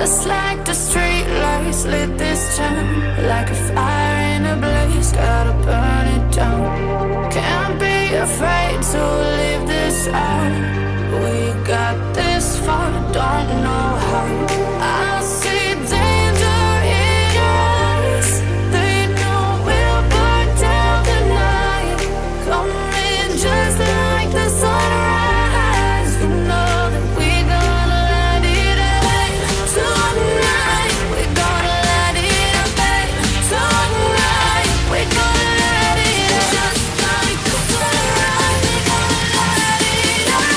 Just like the street lights lit this town, like a fire in a blaze, gotta burn it down. Can't be afraid to leave this out. We got this far, don't know how. I see danger in your eyes. They know we'll burn down the night. Coming just like the sunrise. You know that we gonna light it up tonight. We gonna light it up tonight. We gonna light it up just like the sunrise. We gonna light it up.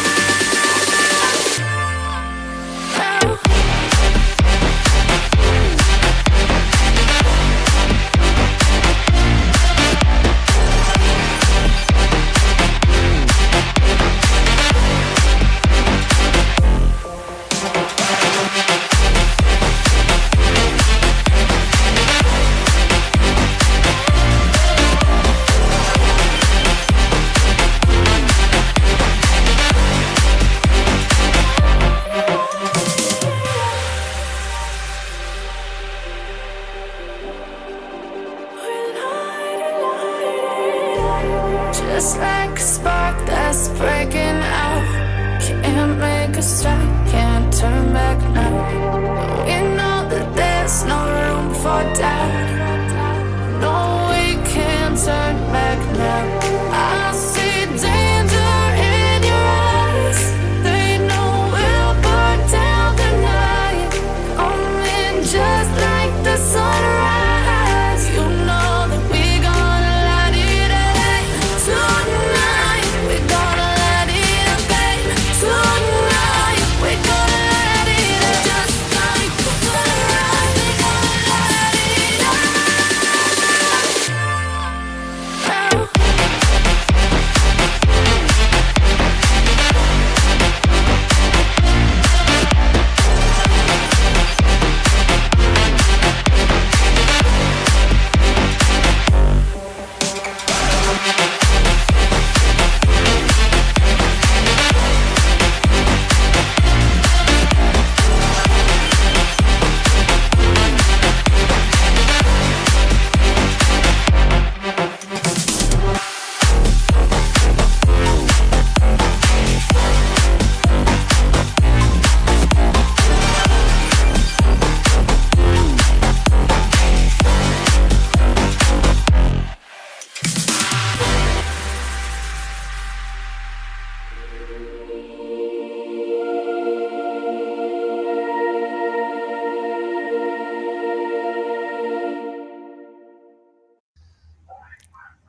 Just like a spark that's breaking out. Can't make a stop, can't turn back now. We know that there's no room for doubt. No, we can't turn back now. I see danger in your eyes. They know we'll burn down the night. Coming just like the sunrise. You know that we gonna light it up tonight. We gonna light it up tonight. We gonna light it up just like the sunrise. We gonna light it up.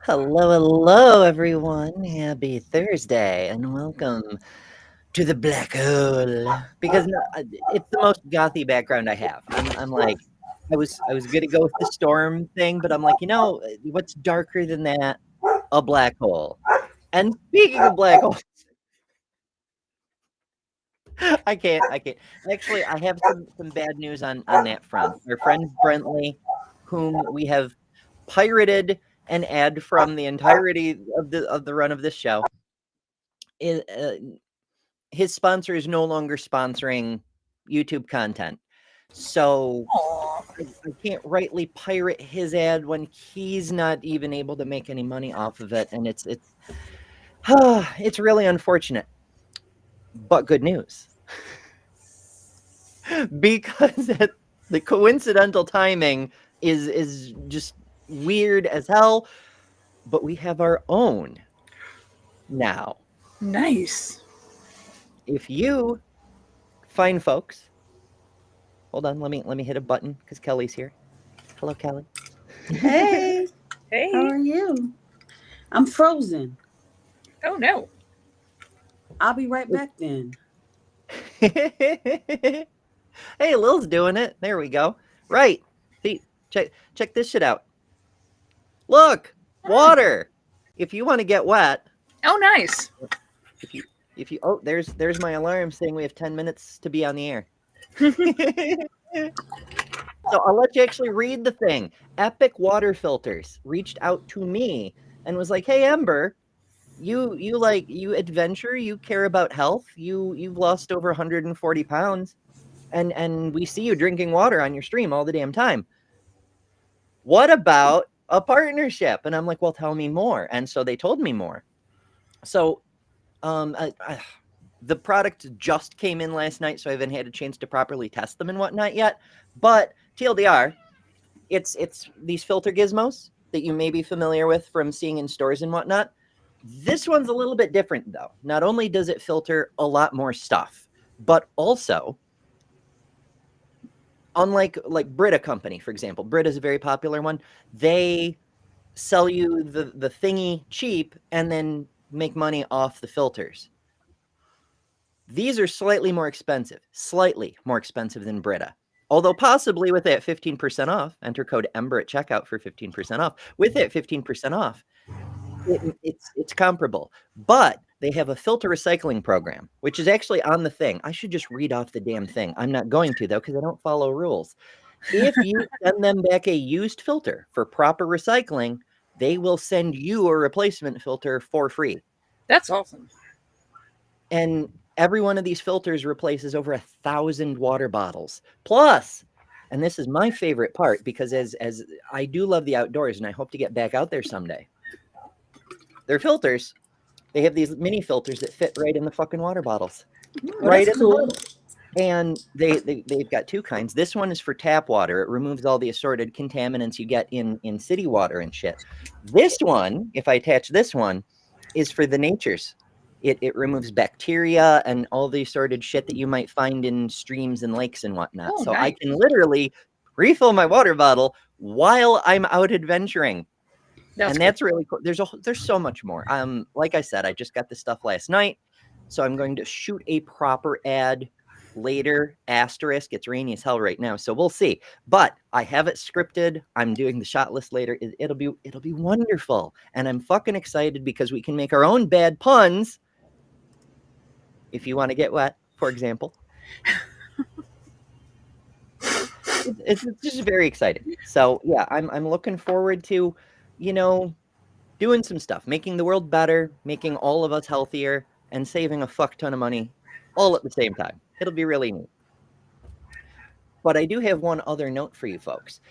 Hello, everyone. Happy Thursday, and welcome to the black hole. Because it's the most gothy background I have. I'm like, I was gonna go with the storm thing, but I'm like, what's darker than that? A black hole. And speaking of black holes, I can't. Actually, I have some bad news on that front. Our friend Brentley, whom we have pirated an ad from the entirety of the run of this show. His sponsor is no longer sponsoring YouTube content, so I can't rightly pirate his ad when he's not even able to make any money off of it, and it's really unfortunate. But good news, because the coincidental timing is just weird as hell. But we have our own now. Nice. If you fine folks, hold on, let me hit a button because Kelly's here. Hello, Kelly. Hey, Hey. how are you? I'm frozen. Oh no. I'll be right back then. Hey, Lil's doing it. There we go. Right. See, check this shit out. Look, water. If you want to get wet. Oh, nice. If you there's my alarm saying we have 10 minutes to be on the air. So I'll let you actually read the thing. Epic Water Filters reached out to me and was like, "Hey, Ember, you adventure, you care about health, you've lost over 140 pounds. and we see you drinking water on your stream all the damn time. What about a partnership? And I'm like, well, tell me more. And so they told me more. So the product just came in last night, so I haven't had a chance to properly test them and whatnot yet. But TLDR, it's these filter gizmos that you may be familiar with from seeing in stores and whatnot. This one's a little bit different, though. Not only does it filter a lot more stuff, but also, unlike Brita Company, for example, Brita is a very popular one. They sell you the thingy cheap and then make money off the filters. These are slightly more expensive than Brita. Although possibly with that 15% off, enter code EMBER at checkout for 15% off. With it 15% off, it's comparable. But they have a filter recycling program, which is actually on the thing. I should just read off the damn thing. I'm not going to, though, because I don't follow rules. If you send them back a used filter for proper recycling, they will send you a replacement filter for free. That's awesome. And every one of these filters replaces over 1,000 water bottles. Plus, and this is my favorite part, because as I do love the outdoors and I hope to get back out there someday, their filters, they have these mini filters that fit right in the fucking water bottles. Right in the bottle. And they've got two kinds. This one is for tap water. It removes all the assorted contaminants you get in city water and shit. This one, if I attach this one, is for the natures. It removes bacteria and all the assorted shit that you might find in streams and lakes and whatnot. Oh, so nice. I can literally refill my water bottle while I'm out adventuring. That's really cool. There's so much more. Like I said, I just got this stuff last night, so I'm going to shoot a proper ad later. Asterisk, it's rainy as hell right now, so we'll see. But I have it scripted. I'm doing the shot list later. It'll be wonderful, and I'm fucking excited because we can make our own bad puns. If you want to get wet, for example. It's just very exciting. So yeah, I'm looking forward to, doing some stuff, making the world better, making all of us healthier, and saving a fuck ton of money all at the same time. It'll be really neat. But I do have one other note for you folks.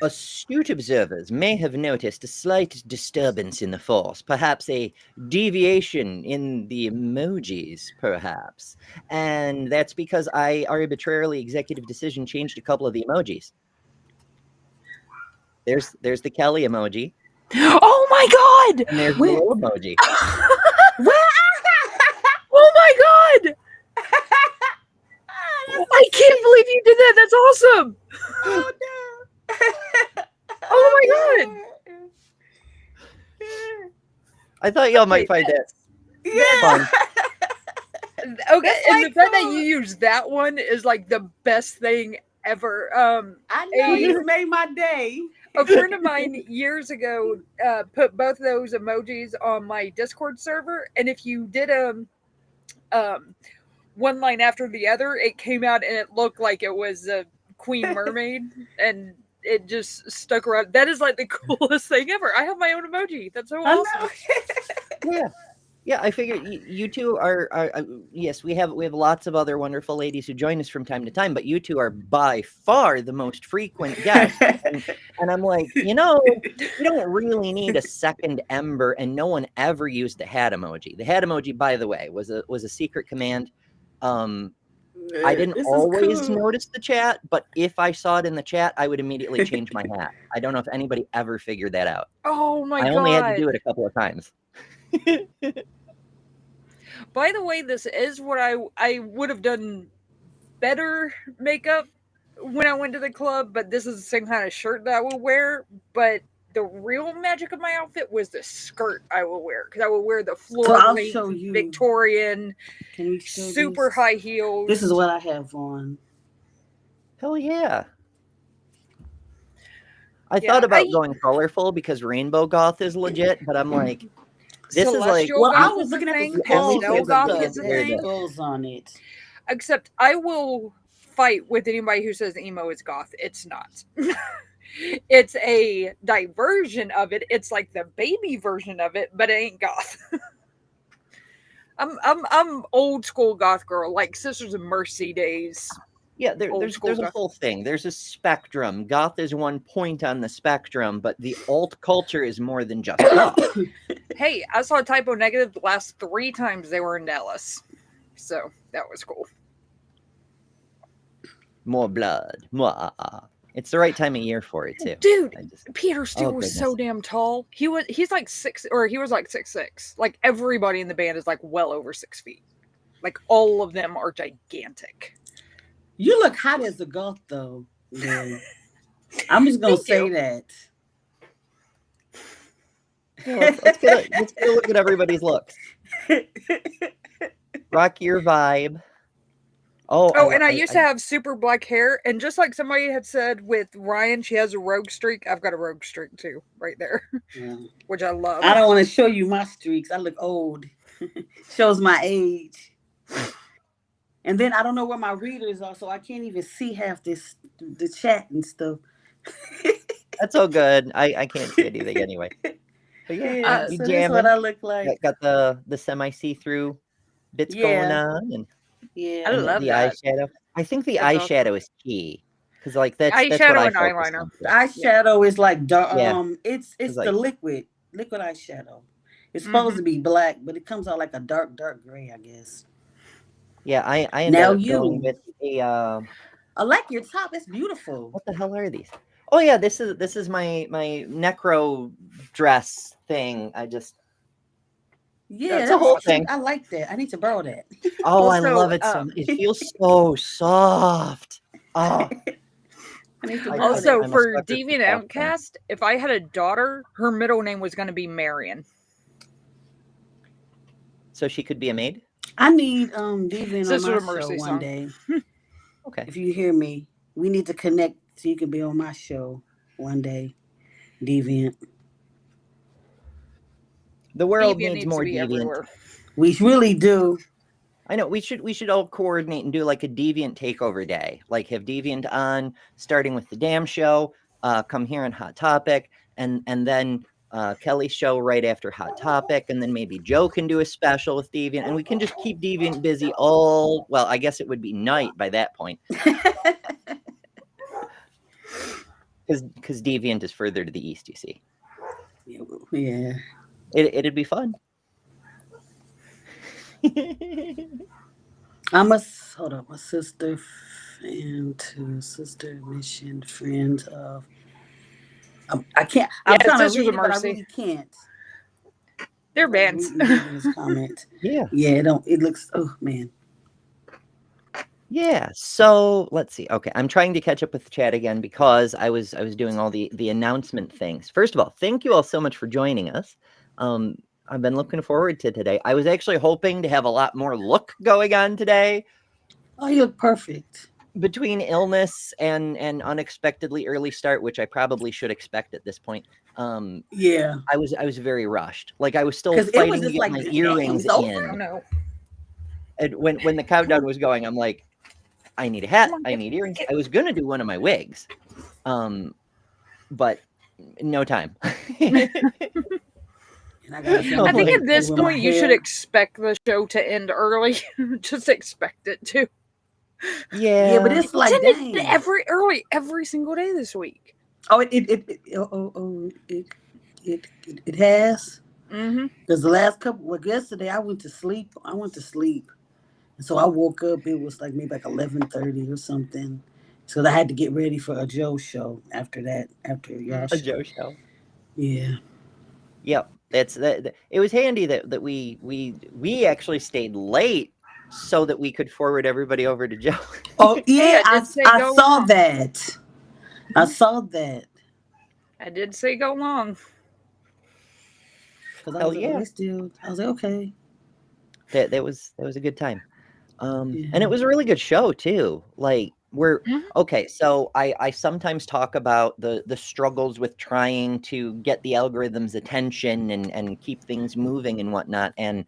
Astute observers may have noticed a slight disturbance in the force, perhaps a deviation in the emojis, perhaps. And that's because I arbitrarily executive decision changed a couple of the emojis. There's the Kelly emoji. Oh my god! And there's the little emoji. Oh my god! I can't believe you did that. That's awesome. Oh no. Oh my god! I thought y'all might find it fun. Okay, and like the fact that you use that one is like the best thing ever. I know you made my day. A friend of mine years ago put both of those emojis on my Discord server, and if you did one line after the other, it came out and it looked like it was a Queen Mermaid, and it just stuck around. That is like the coolest thing ever. I have my own emoji. That's so awesome. Yeah. I figure you two are yes, we have lots of other wonderful ladies who join us from time to time, but you two are by far the most frequent guests. and I'm like, you don't really need a second Ember, and no one ever used the hat emoji. The hat emoji, by the way, was a secret command. I didn't always notice the chat, but if I saw it in the chat, I would immediately change my hat. I don't know if anybody ever figured that out. Oh my god. I only had to do it a couple of times. By the way, this is what I would have done better makeup when I went to the club, but this is the same kind of shirt that I would wear. But the real magic of my outfit was the skirt I would wear, because I would wear the floor length Victorian, super high heels. This is what I have on. Hell yeah. I thought about going colorful because rainbow goth is legit, but I'm like, this is like. Well, I was looking at the goth on it. Except I will fight with anybody who says emo is goth. It's not. It's a diversion of it. It's like the baby version of it, but it ain't goth. I'm old school goth girl, like Sisters of Mercy days. Yeah, Old there's school a goth. whole thing. There's a spectrum. Goth is one point on the spectrum, but the alt culture is more than just goth. Hey, I saw Typo Negative the last 3 times they were in Dallas, so that was cool. More blood. More. It's the right time of year for it too. Dude, I just, Peter Steele oh, was so goodness. damn tall. He's like 6'6". Like everybody in the band is like well over 6 feet. Like all of them are gigantic. You look hot as a goth, though. Yeah. I'm just gonna Thank say you. that. Yeah, let's get a look at everybody's looks. Rock your vibe. Oh, Oh, and I used to have super black hair, and just like somebody had said with Ryan, she has a rogue streak. I've got a rogue streak too, right there, Yeah. which I love. I don't want to show you my streaks. I look old. Shows my age. And then I don't know where my readers are, so I can't even see half the chat and stuff. That's all good. I can't see anything anyway. But yeah, So you this is jamming. what I look like. Got the semi see-through bits going on, and Yeah. I love the that. eyeshadow. I think the That's eyeshadow awesome. is key because like that's what Eyeshadow I and focus eyeliner. on. The eyeshadow is like dark. Yeah. It's like, the liquid eyeshadow. It's supposed to be black, but it comes out like a dark gray, I guess. Yeah, I ended Now up going with a I like your top. It's beautiful. what the hell are these? Oh yeah, this is my necro dress thing. I just Yeah, that's a whole thing. I like that. I need to borrow that. Oh, I Also, love it so much. It feels so soft. Oh. I need to I- borrow Also, I'm a for sucker for Deviant soft Outcast, if I had a daughter, her middle name was going to be Marion. So she could be a maid? I need Deviant Sister on of my Mercy show song. one day. Okay. If you hear me, we need to connect so you can be on my show one day. Deviant. The world Deviant needs more to be deviant. everywhere. We really do. I know we should all coordinate and do like a deviant takeover day. Like have deviant on starting with the damn show, come here on Hot Topic, and then Kelly's show right after Hot Topic, and then maybe Joe can do a special with deviant, and we can just keep deviant busy all. Well, I guess it would be night by that point, because deviant is further to the east. You see, Yeah. it'd be fun. I'm a sister fan to sister mission friend of. I can't. I'm trying to Sisters read of it, but I Mercy. really can't. They're bands. This comment. Yeah. Yeah. It looks. Oh man. Yeah, so let's see. Okay, I'm trying to catch up with the chat again because I was doing all the announcement things. First of all, thank you all so much for joining us. I've been looking forward to today. I was actually hoping to have a lot more look going on today. Oh, you look perfect. Between illness and unexpectedly early start, which I probably should expect at this point. Yeah. I was very rushed. Like I was still 'Cause it fighting was to just get like, my damn, earrings it's over? in. Oh, no. And when the countdown was going, I'm like, I need a hat. I need earrings. I was gonna do one of my wigs, but no time. I think at this point you should expect the show to end early. Just expect it to. Yeah. Yeah, but it's like It dang. ended every single day this week. Oh, it has. Mm-hmm. Because the last couple, well, yesterday I went to sleep. And so I woke up. It was like maybe like 11:30 or something. So I had to get ready for a Joe show after that. After y'all A Joe show. Yeah. Yep. That's that. It was handy that we actually stayed late so that we could forward everybody over to Joe. Oh yeah, I go saw long. that. I saw that. I did say go long. Because I was like, I was like, okay. That was a good time. And it was a really good show too. Like okay, so I sometimes talk about the struggles with trying to get the algorithm's attention and keep things moving and whatnot. And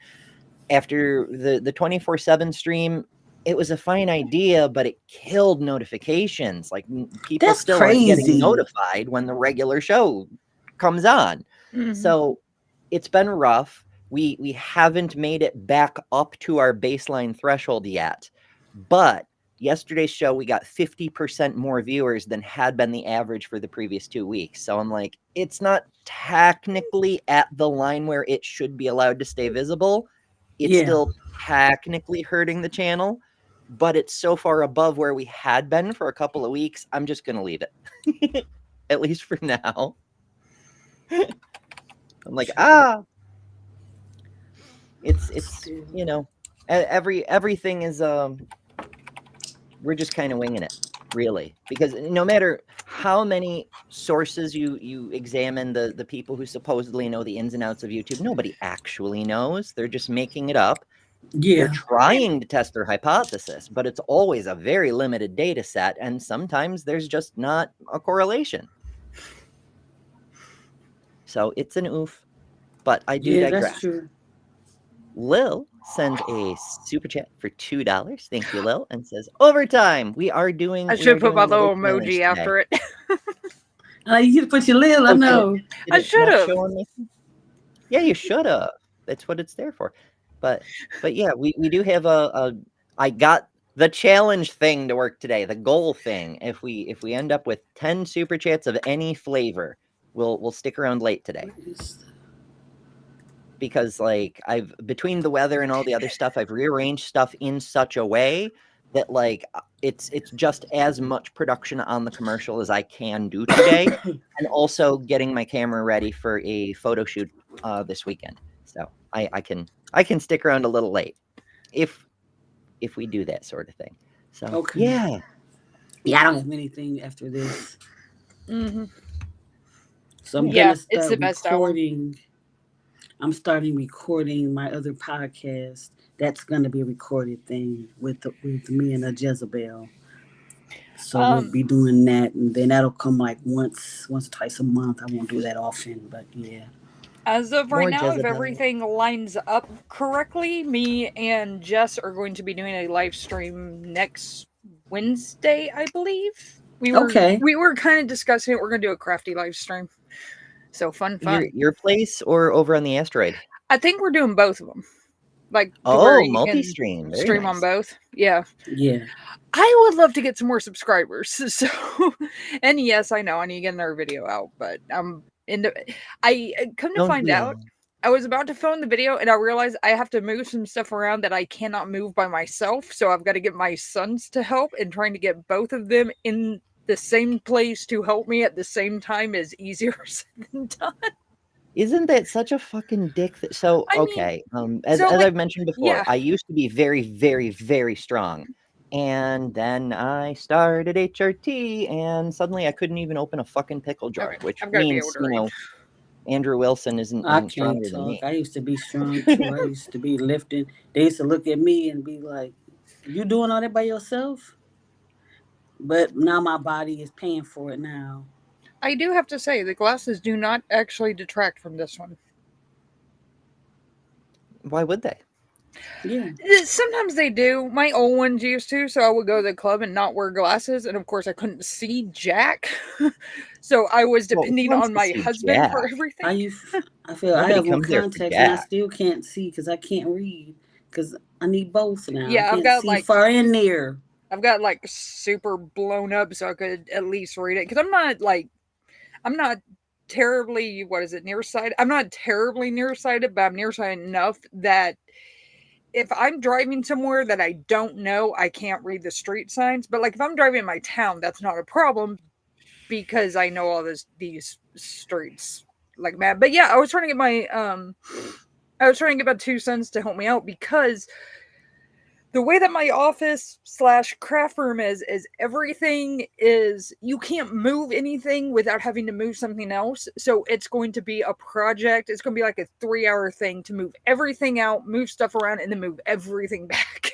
after the 24/7 stream, it was a fine idea, but it killed notifications. Like people That's still aren't getting crazy. notified when the regular show comes on. Mm-hmm. So it's been rough. We haven't made it back up to our baseline threshold yet, but yesterday's show, we got 50% more viewers than had been the average for the previous 2 weeks. So I'm like, it's not technically at the line where it should be allowed to stay visible. It's still technically hurting the channel, but it's so far above where we had been for a couple of weeks. I'm just going to leave it, at least for now. I'm like, it's you know, everything is we're just kind of winging it, really, because no matter how many sources you examine, the people who supposedly know the ins and outs of YouTube, nobody actually knows. They're just making it up. They're trying to test their hypothesis, but it's always a very limited data set, and sometimes there's just not a correlation. So it's an oof, but I do digress. That's true. Lil sends a super chat for $2. Thank you, Lil, and says, overtime. We are doing. I should put my little emoji after it. You could put your Lil, I know. I should have. Yeah, you should have. That's what it's there for. But yeah, we do have I got the challenge thing to work today, the goal thing. If we end up with 10 super chats of any flavor, we'll stick around late today. Because like I've between the weather and all the other stuff, I've rearranged stuff in such a way that like it's just as much production on the commercial as I can do today, and also getting my camera ready for a photo shoot this weekend. So I can stick around a little late if we do that sort of thing. So yeah, I don't have anything after this. Mm-hmm. So I'm gonna start recording. I'm starting recording my other podcast. That's going to be a recorded thing with me and a Jezebel. So we'll be doing that, and then that'll come like once or twice a month. I won't do that often, but yeah. As of right now, if everything lines up correctly, me and Jess are going to be doing a live stream next Wednesday, I believe. We were kind of discussing it. We're going to do a crafty live stream. So fun. Your place or over on the asteroid? I think we're doing both of them. Like multi-stream. Stream on both. Yeah. Yeah. I would love to get some more subscribers. So, and yes, I know I need to get another video out, but I come to find out, I was about to film the video and I realized I have to move some stuff around that I cannot move by myself. So I've got to get my sons to help, and trying to get both of them in the same place to help me at the same time is easier said than done. Isn't that such a fucking dick? As I've mentioned before, I used to be very, very, very strong. And then I started HRT, and suddenly I couldn't even open a fucking pickle jar, which means, Andrew Wilson isn't stronger than me. I used to be strong, too. I used to be lifting. They used to look at me and be like, you doing all that by yourself? But now my body is paying for it now. I do have to say, the glasses do not actually detract from this one. Why would they? Yeah. Sometimes they do. My old ones used to, so I would go to the club and not wear glasses. And of course, I couldn't see Jack. So I was depending on my husband for everything. I feel I have on contacts and I still can't see because I can't read. Because I need both now. Yeah, I've got like far in near. I've got like super blown up so I could at least read it. Because I'm not terribly, nearsighted? I'm not terribly nearsighted, but I'm nearsighted enough that if I'm driving somewhere that I don't know, I can't read the street signs. But like if I'm driving in my town, that's not a problem because I know all these streets like mad. But yeah, I was trying to get my two sons to help me out because the way that my office / craft room is everything is, you can't move anything without having to move something else. So it's going to be a project. It's going to be like a 3-hour thing to move everything out, move stuff around, and then move everything back.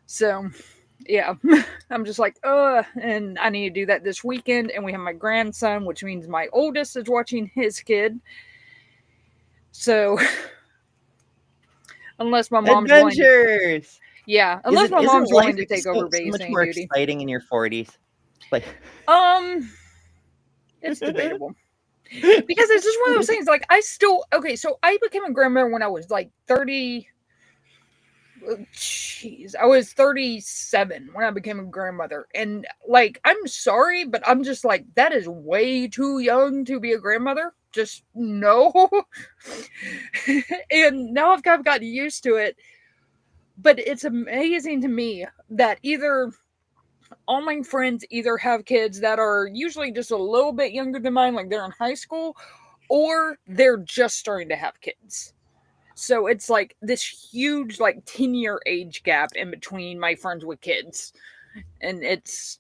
So, yeah, I'm just like, and I need to do that this weekend. And we have my grandson, which means my oldest is watching his kid. So... Unless my mom's adventures. Unless my mom's willing to take over babysitting much more duty. Exciting in your 40s. Like, it's debatable because it's just one of those things. Like so I became a grandmother when I was like 30. jeez, I was 37 when I became a grandmother. And like, I'm sorry, but I'm just like, that is way too young to be a grandmother. Just no. And now I've kind of gotten used to it. But it's amazing to me that either all my friends either have kids that are usually just a little bit younger than mine, like they're in high school, or they're just starting to have kids. So it's like this huge, like 10-year age gap in between my friends with kids. And it's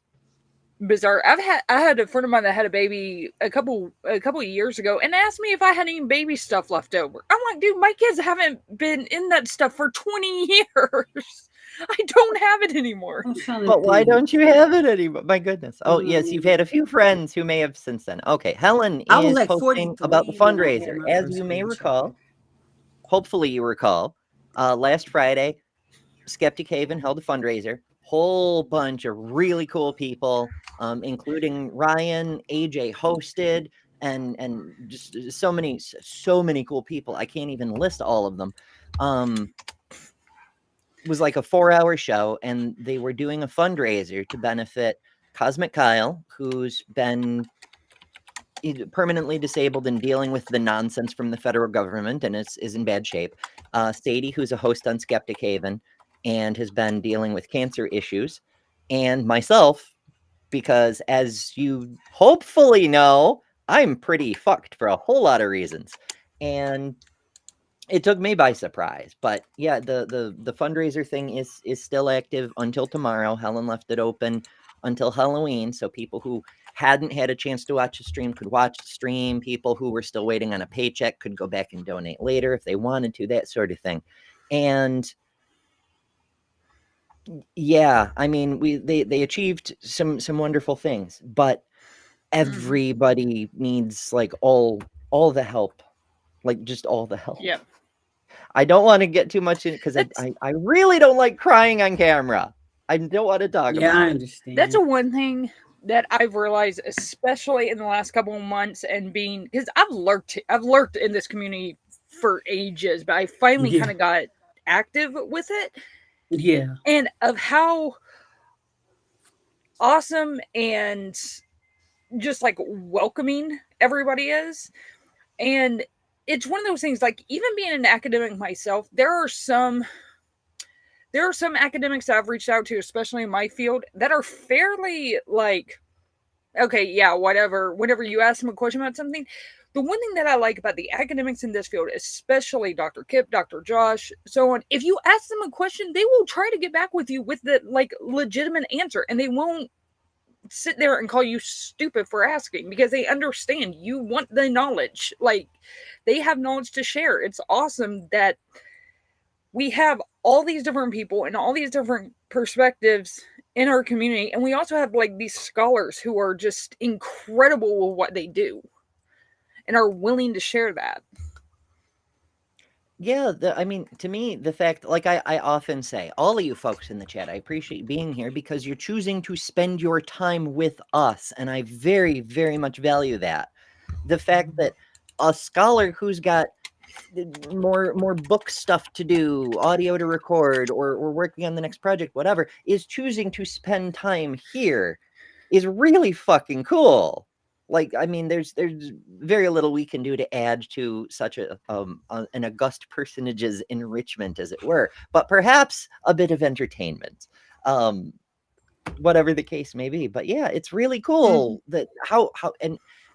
bizarre. I had a friend of mine that had a baby a couple of years ago and asked me if I had any baby stuff left over. I'm like, dude, my kids haven't been in that stuff for 20 years. I don't have it anymore. But why don't you have it anymore? My goodness. Oh, yes, you've had a few friends who may have since then. Okay, Helen I was is like posting about the 43 when I had fundraiser. my As first you may grandchild. recall, hopefully you recall, last Friday, Skeptic Haven held a fundraiser. Whole bunch of really cool people, including Ryan, AJ hosted, and just so many cool people. I can't even list all of them. It was like a 4-hour show, and they were doing a fundraiser to benefit Cosmic Kyle, who's been permanently disabled and dealing with the nonsense from the federal government and is in bad shape. Sadie, who's a host on Skeptic Haven and has been dealing with cancer issues, and myself, because as you hopefully know, I'm pretty fucked for a whole lot of reasons. And it took me by surprise. But yeah, the fundraiser thing is still active until tomorrow. Helen left it open until Halloween, so people who hadn't had a chance to watch the stream could watch the stream. People who were still waiting on a paycheck could go back and donate later if they wanted to, that sort of thing. And yeah, I mean, they achieved some wonderful things, but everybody needs like all the help, like just all the help. Yeah. I don't want to get too much in because I really don't like crying on camera. I don't want to talk Yeah, about I it. understand. That's a one thing that I've realized, especially in the last couple of months, and being because I've lurked in this community for ages, but I finally Yeah. kind of got active with it, Yeah. and of how awesome and just like welcoming everybody is. And it's one of those things, like even being an academic myself, there are some academics that I've reached out to, especially in my field, that are fairly like, okay, yeah, whatever. Whenever you ask them a question about something, the one thing that I like about the academics in this field, especially Dr. Kip, Dr. Josh, so on, if you ask them a question, they will try to get back with you with the like legitimate answer, and they won't sit there and call you stupid for asking because they understand you want the knowledge. Like they have knowledge to share. It's awesome that we have all these different people and all these different perspectives in our community, and we also have like these scholars who are just incredible with what they do and are willing to share that. Yeah, I mean, to me, the fact, like I often say, all of you folks in the chat, I appreciate being here because you're choosing to spend your time with us, and I very, very much value that. The fact that a scholar who's got more book stuff to do, audio to record, or working on the next project, whatever, is choosing to spend time here is really fucking cool. Like, I mean, there's very little we can do to add to such an august personage's enrichment, as it were, but perhaps a bit of entertainment, whatever the case may be. But yeah, it's really cool that how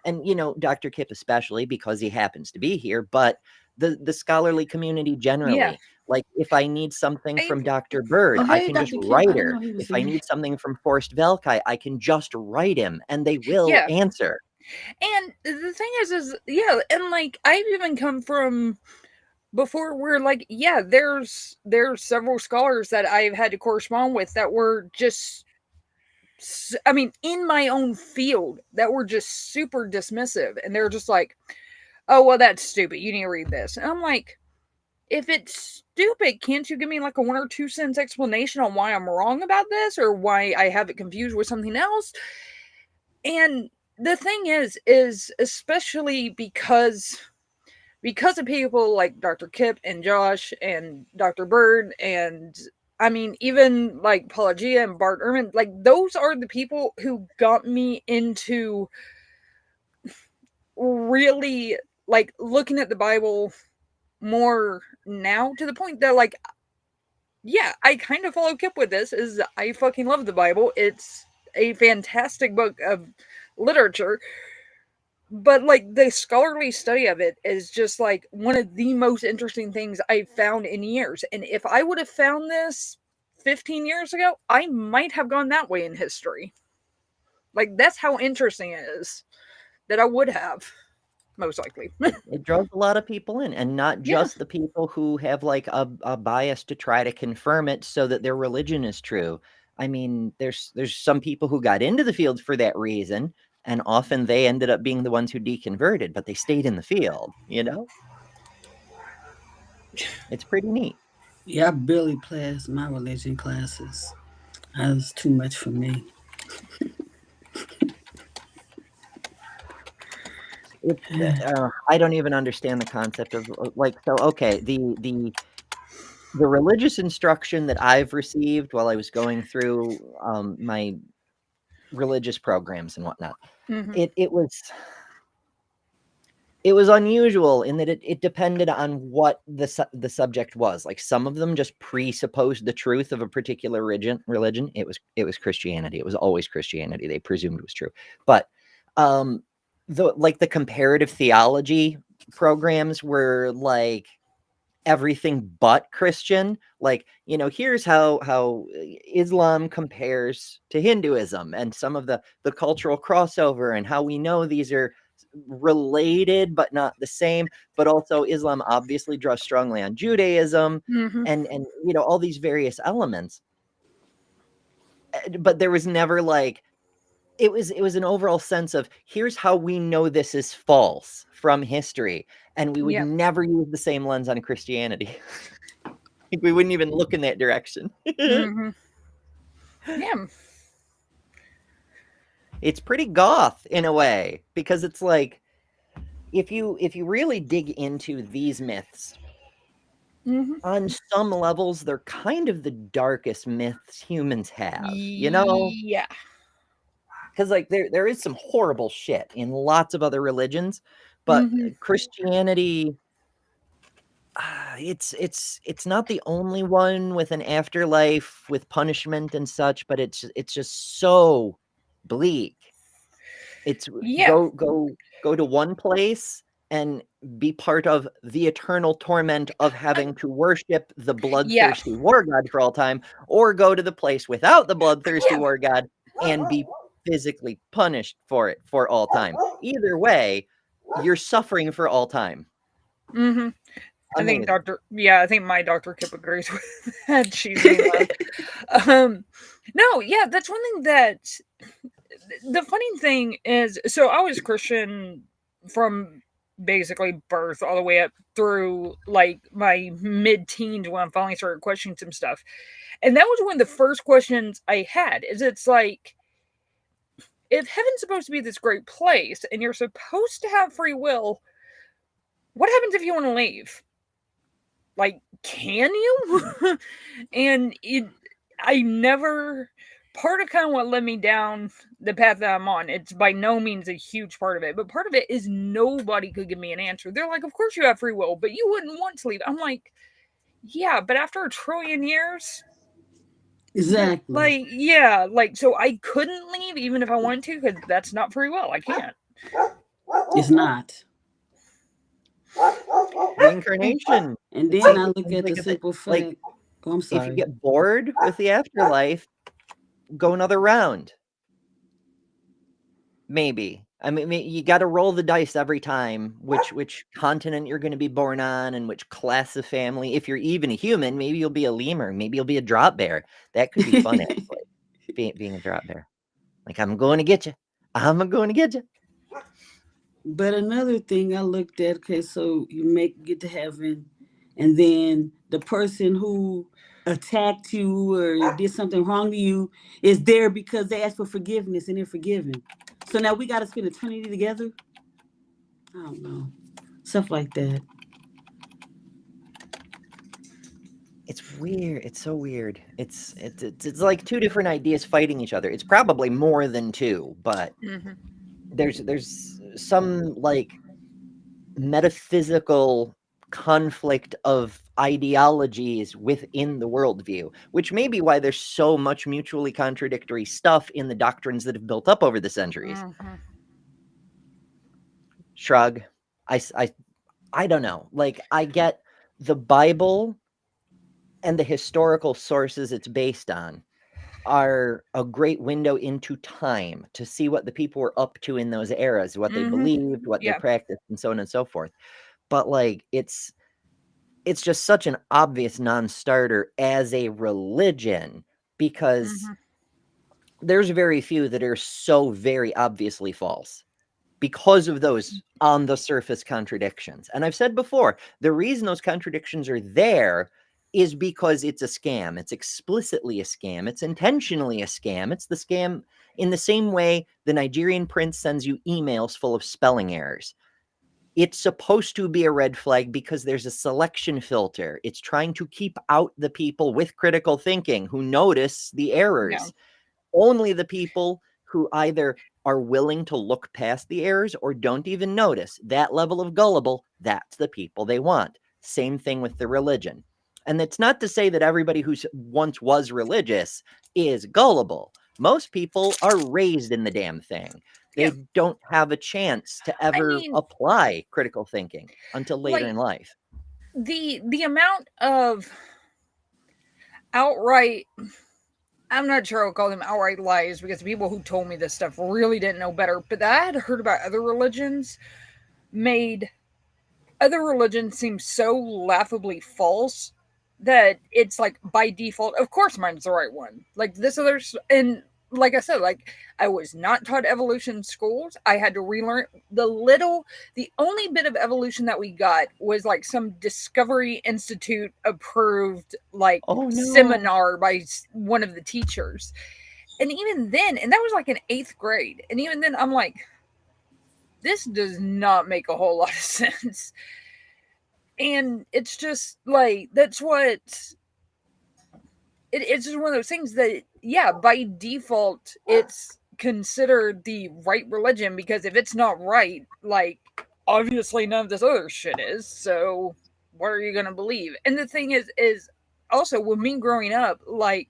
and you know, Dr. Kip especially because he happens to be here, but the scholarly community generally. Yeah. Like if I need something from I- Dr. Bird, Oh, I hey, can just Dr. Kip, I write didn't her. know he was If I here. need something from Forrest Velkai, I can just write him and they will Yeah. answer. And the thing is yeah, and like I've even come from before where like, yeah, there's several scholars that I've had to correspond with that were just, I mean, in my own field that were just super dismissive, and they're just like, oh, well, that's stupid, you need to read this. And I'm like, if it's stupid, can't you give me like a 1 or 2 sentence explanation on why I'm wrong about this or why I have it confused with something else? And the thing is especially because of people like Dr. Kip and Josh and Dr. Bird, and I mean, even like Paula Gia and Bart Ehrman, like those are the people who got me into really like looking at the Bible more now, to the point that like, yeah, I kind of follow Kip with this. Is I fucking love the Bible. It's a fantastic book of literature, but like the scholarly study of it is just like one of the most interesting things I've found in years. And if I would have found this 15 years ago, I might have gone that way in history. Like that's how interesting it is that I would have, most likely. It draws a lot of people in, and not Yeah. just the people who have like a bias to try to confirm it so that their religion is true. I mean, there's some people who got into the field for that reason, and often they ended up being the ones who deconverted, but they stayed in the field, you know? It's pretty neat. Yeah, I barely passed my religion classes. That was too much for me. I don't even understand the concept of like, so okay, the religious instruction that I've received while I was going through my religious programs and whatnot, Mhm. it was unusual in that it depended on what the subject was. Like some of them just presupposed the truth of a particular religion. It was Christianity. It was always Christianity. They presumed it was true. But the comparative theology programs were like everything but Christian. Like, you know, here's how Islam compares to Hinduism and some of the cultural crossover and how we know these are related but not the same. But also Islam obviously draws strongly on Judaism Mhm. and you know, all these various elements. But there was never like, it was an overall sense of here's how we know this is false from history, and we would Yeah. never use the same lens on Christianity. Like, we wouldn't even look in that direction. Mhm. Yeah. It's pretty goth in a way, because it's like if you really dig into these myths, Mhm. on some levels they're kind of the darkest myths humans have, you know? Yeah. Because like there is some horrible shit in lots of other religions, but Mhm. Christianity, it's not the only one with an afterlife with punishment and such, but it's just so bleak. It's Yeah. go to one place and be part of the eternal torment of having to worship the Yeah. bloodthirsty war god for all time, or go to the place without the bloodthirsty Yeah. war god and be physically punished for it for all time. Either way, you're suffering for all time. Mhm. I think Amazing. I think my Dr. Kip agrees with that. She's being loud. No, yeah, that's one thing that the funny thing is, so I was Christian from basically birth all the way up through like my mid-teens when I finally started questioning some stuff. And that was one of the first questions I had. Is it's like, if heaven's supposed to be this great place and you're supposed to have free will, what happens if you want to leave? Like, can you? And I never, part of kind of what led me down the path that I'm on, it's by no means a huge part of it, but part of it is nobody could give me an answer. They're like, of course you have free will, but you wouldn't want to leave. I'm like, yeah, but after 1,000,000,000,000 years, Exactly. like, yeah, like, so I couldn't leave even if I wanted to, because that's not free will. I can't. It's not. Reincarnation. And It's then like I look at the simple like fact. Oh, I'm if you sorry. get bored with the afterlife, go another round. Maybe. I mean, you got to roll the dice every time, which continent you're going to be born on and which class of family. If you're even a human, maybe you'll be a lemur, maybe you'll be a drop bear. That could be fun, actually, being a drop bear. Like, I'm going to get you. I'm going to get you. But another thing I looked at, okay, so you get to heaven, and then the person who attacked you or did something wrong to you is there because they asked for forgiveness and they're forgiven. So now we got to spend eternity together. I don't know, stuff like that. It's weird. It's so weird. It's like two different ideas fighting each other. It's probably more than two, but Mm-hmm. there's some like metaphysical conflict of ideologies within the worldview, which may be why there's so much mutually contradictory stuff in the doctrines that have built up over the centuries. Mm-hmm. Shrug. I don't know. Like, I get the Bible and the historical sources it's based on are a great window into time to see what the people were up to in those eras, what they Mm-hmm. believed, what they Yeah. practiced, and so on and so forth. But like, it's just such an obvious non-starter as a religion, because Mm-hmm. there's very few that are so very obviously false because of those on the surface contradictions. And I've said before, the reason those contradictions are there is because it's a scam. It's explicitly a scam. It's intentionally a scam. It's the scam in the same way the Nigerian prince sends you emails full of spelling errors. It's supposed to be a red flag because there's a selection filter. It's trying to keep out the people with critical thinking who notice the errors. Yeah. Only the people who either are willing to look past the errors or don't even notice that level of gullible, that's the people they want. Same thing with the religion. And it's not to say that everybody who once was religious is gullible. Most people are raised in the damn thing. They Yeah. don't have a chance to ever mean, apply critical thinking until later like, in life. the amount of outright, I'm not sure I'll call them outright lies, because the people who told me this stuff really didn't know better, but I had heard about other religions made other religions seem so laughably false that it's like by default, of course mine's the right one. Like this other's, and like I said, like I was not taught evolution in schools. I had to relearn the only bit of evolution that we got was like some Discovery Institute approved like Oh, no. seminar by one of the teachers. And even then, and that was like in 8th grade. And even then I'm like, this does not make a whole lot of sense. And it's just like, that's what it's just one of those things that, yeah, by default, it's considered the right religion, because if it's not right, like, obviously none of this other shit is. So what are you going to believe? And the thing is also with me growing up, like,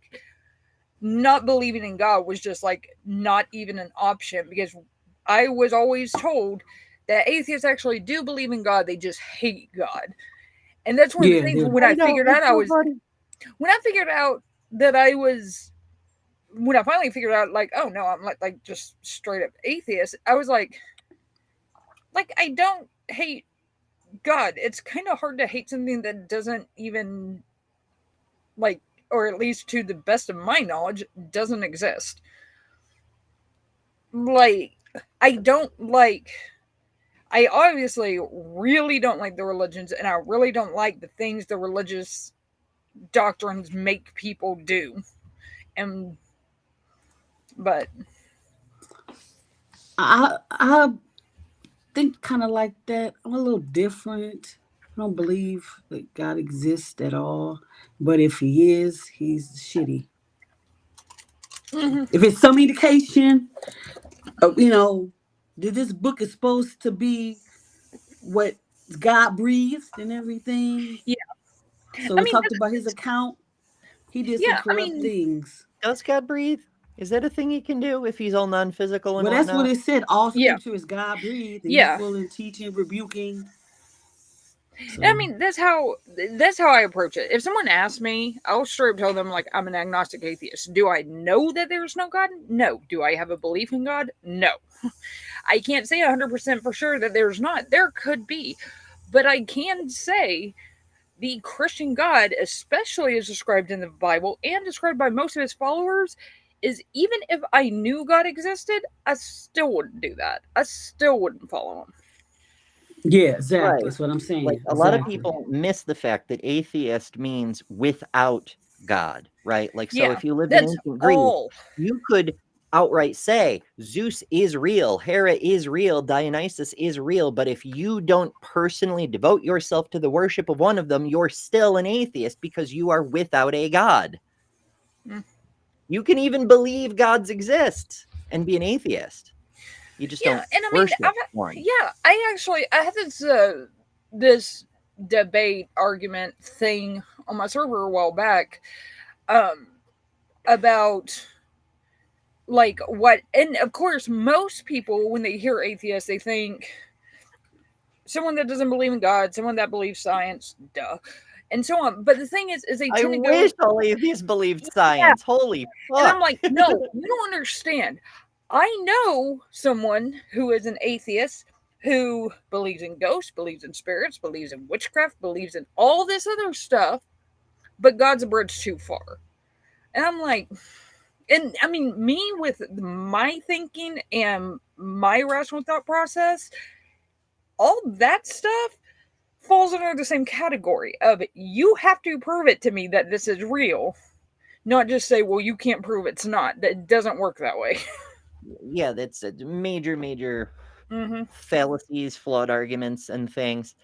not believing in God was just like not even an option, because I was always told that atheists actually do believe in God, they just hate God. And that's one of the things when I figured out when I figured out that when I finally figured out, like, oh no, I'm like just straight up atheist, I was like I don't hate God. It's kind of hard to hate something that doesn't even, like, or at least to the best of my knowledge, doesn't exist. Like, I obviously really don't like the religions, and I really don't like the things the religious doctrines make people do. But I think kind of like that. I'm a little different. I don't believe that God exists at all. But if he is, he's shitty. mm-hmm. If it's some indication, that this book is supposed to be what God breathed and everything. Yeah. So it talked about his account. He did some corrupt things. Does God breathe? Is that a thing he can do if he's all non-physical and Well, that's whatnot? what it said. All Yeah. scripture is God breathed, and Yeah. useful in teaching, rebuking. So, I mean, that's how I approach it. If someone asks me, I'll straight up tell them, like, I'm an agnostic atheist. Do I know that there's no God? No. Do I have a belief in God? No. I can't say 100% for sure that there's not. There could be. But I can say the Christian God, especially as described in the Bible and described by most of his followers, is even if I knew God existed, I still wouldn't do that. I still wouldn't follow him. yeah, exactly. Right. That's what I'm saying. Like, a lot of people miss the fact that atheist means without God, right? Like, so Yeah, if you lived in that's ancient Greece, all. you could outright say Zeus is real, Hera is real, Dionysus is real, but if you don't personally devote yourself to the worship of one of them, you're still an atheist because you are without a god. You can even believe gods exist and be an atheist. You just don't worship one. Yeah, I had this debate argument thing on my server a while back about like what, and of course most people when they hear atheist they think someone that doesn't believe in God, someone that believes science, duh, and so on. But the thing is they tend to go. I wish all atheists believed science. Yeah. Holy fuck! And I'm like, no, you don't understand. I know someone who is an atheist who believes in ghosts, believes in spirits, believes in witchcraft, believes in all this other stuff, but God's a bridge too far. And I'm like, and I mean, me with my thinking and my rational thought process, all that stuff falls under the same category of you have to prove it to me that this is real, not just say, well, you can't prove it's not. That doesn't work that way. Yeah, that's a major fallacies, flawed arguments, and things.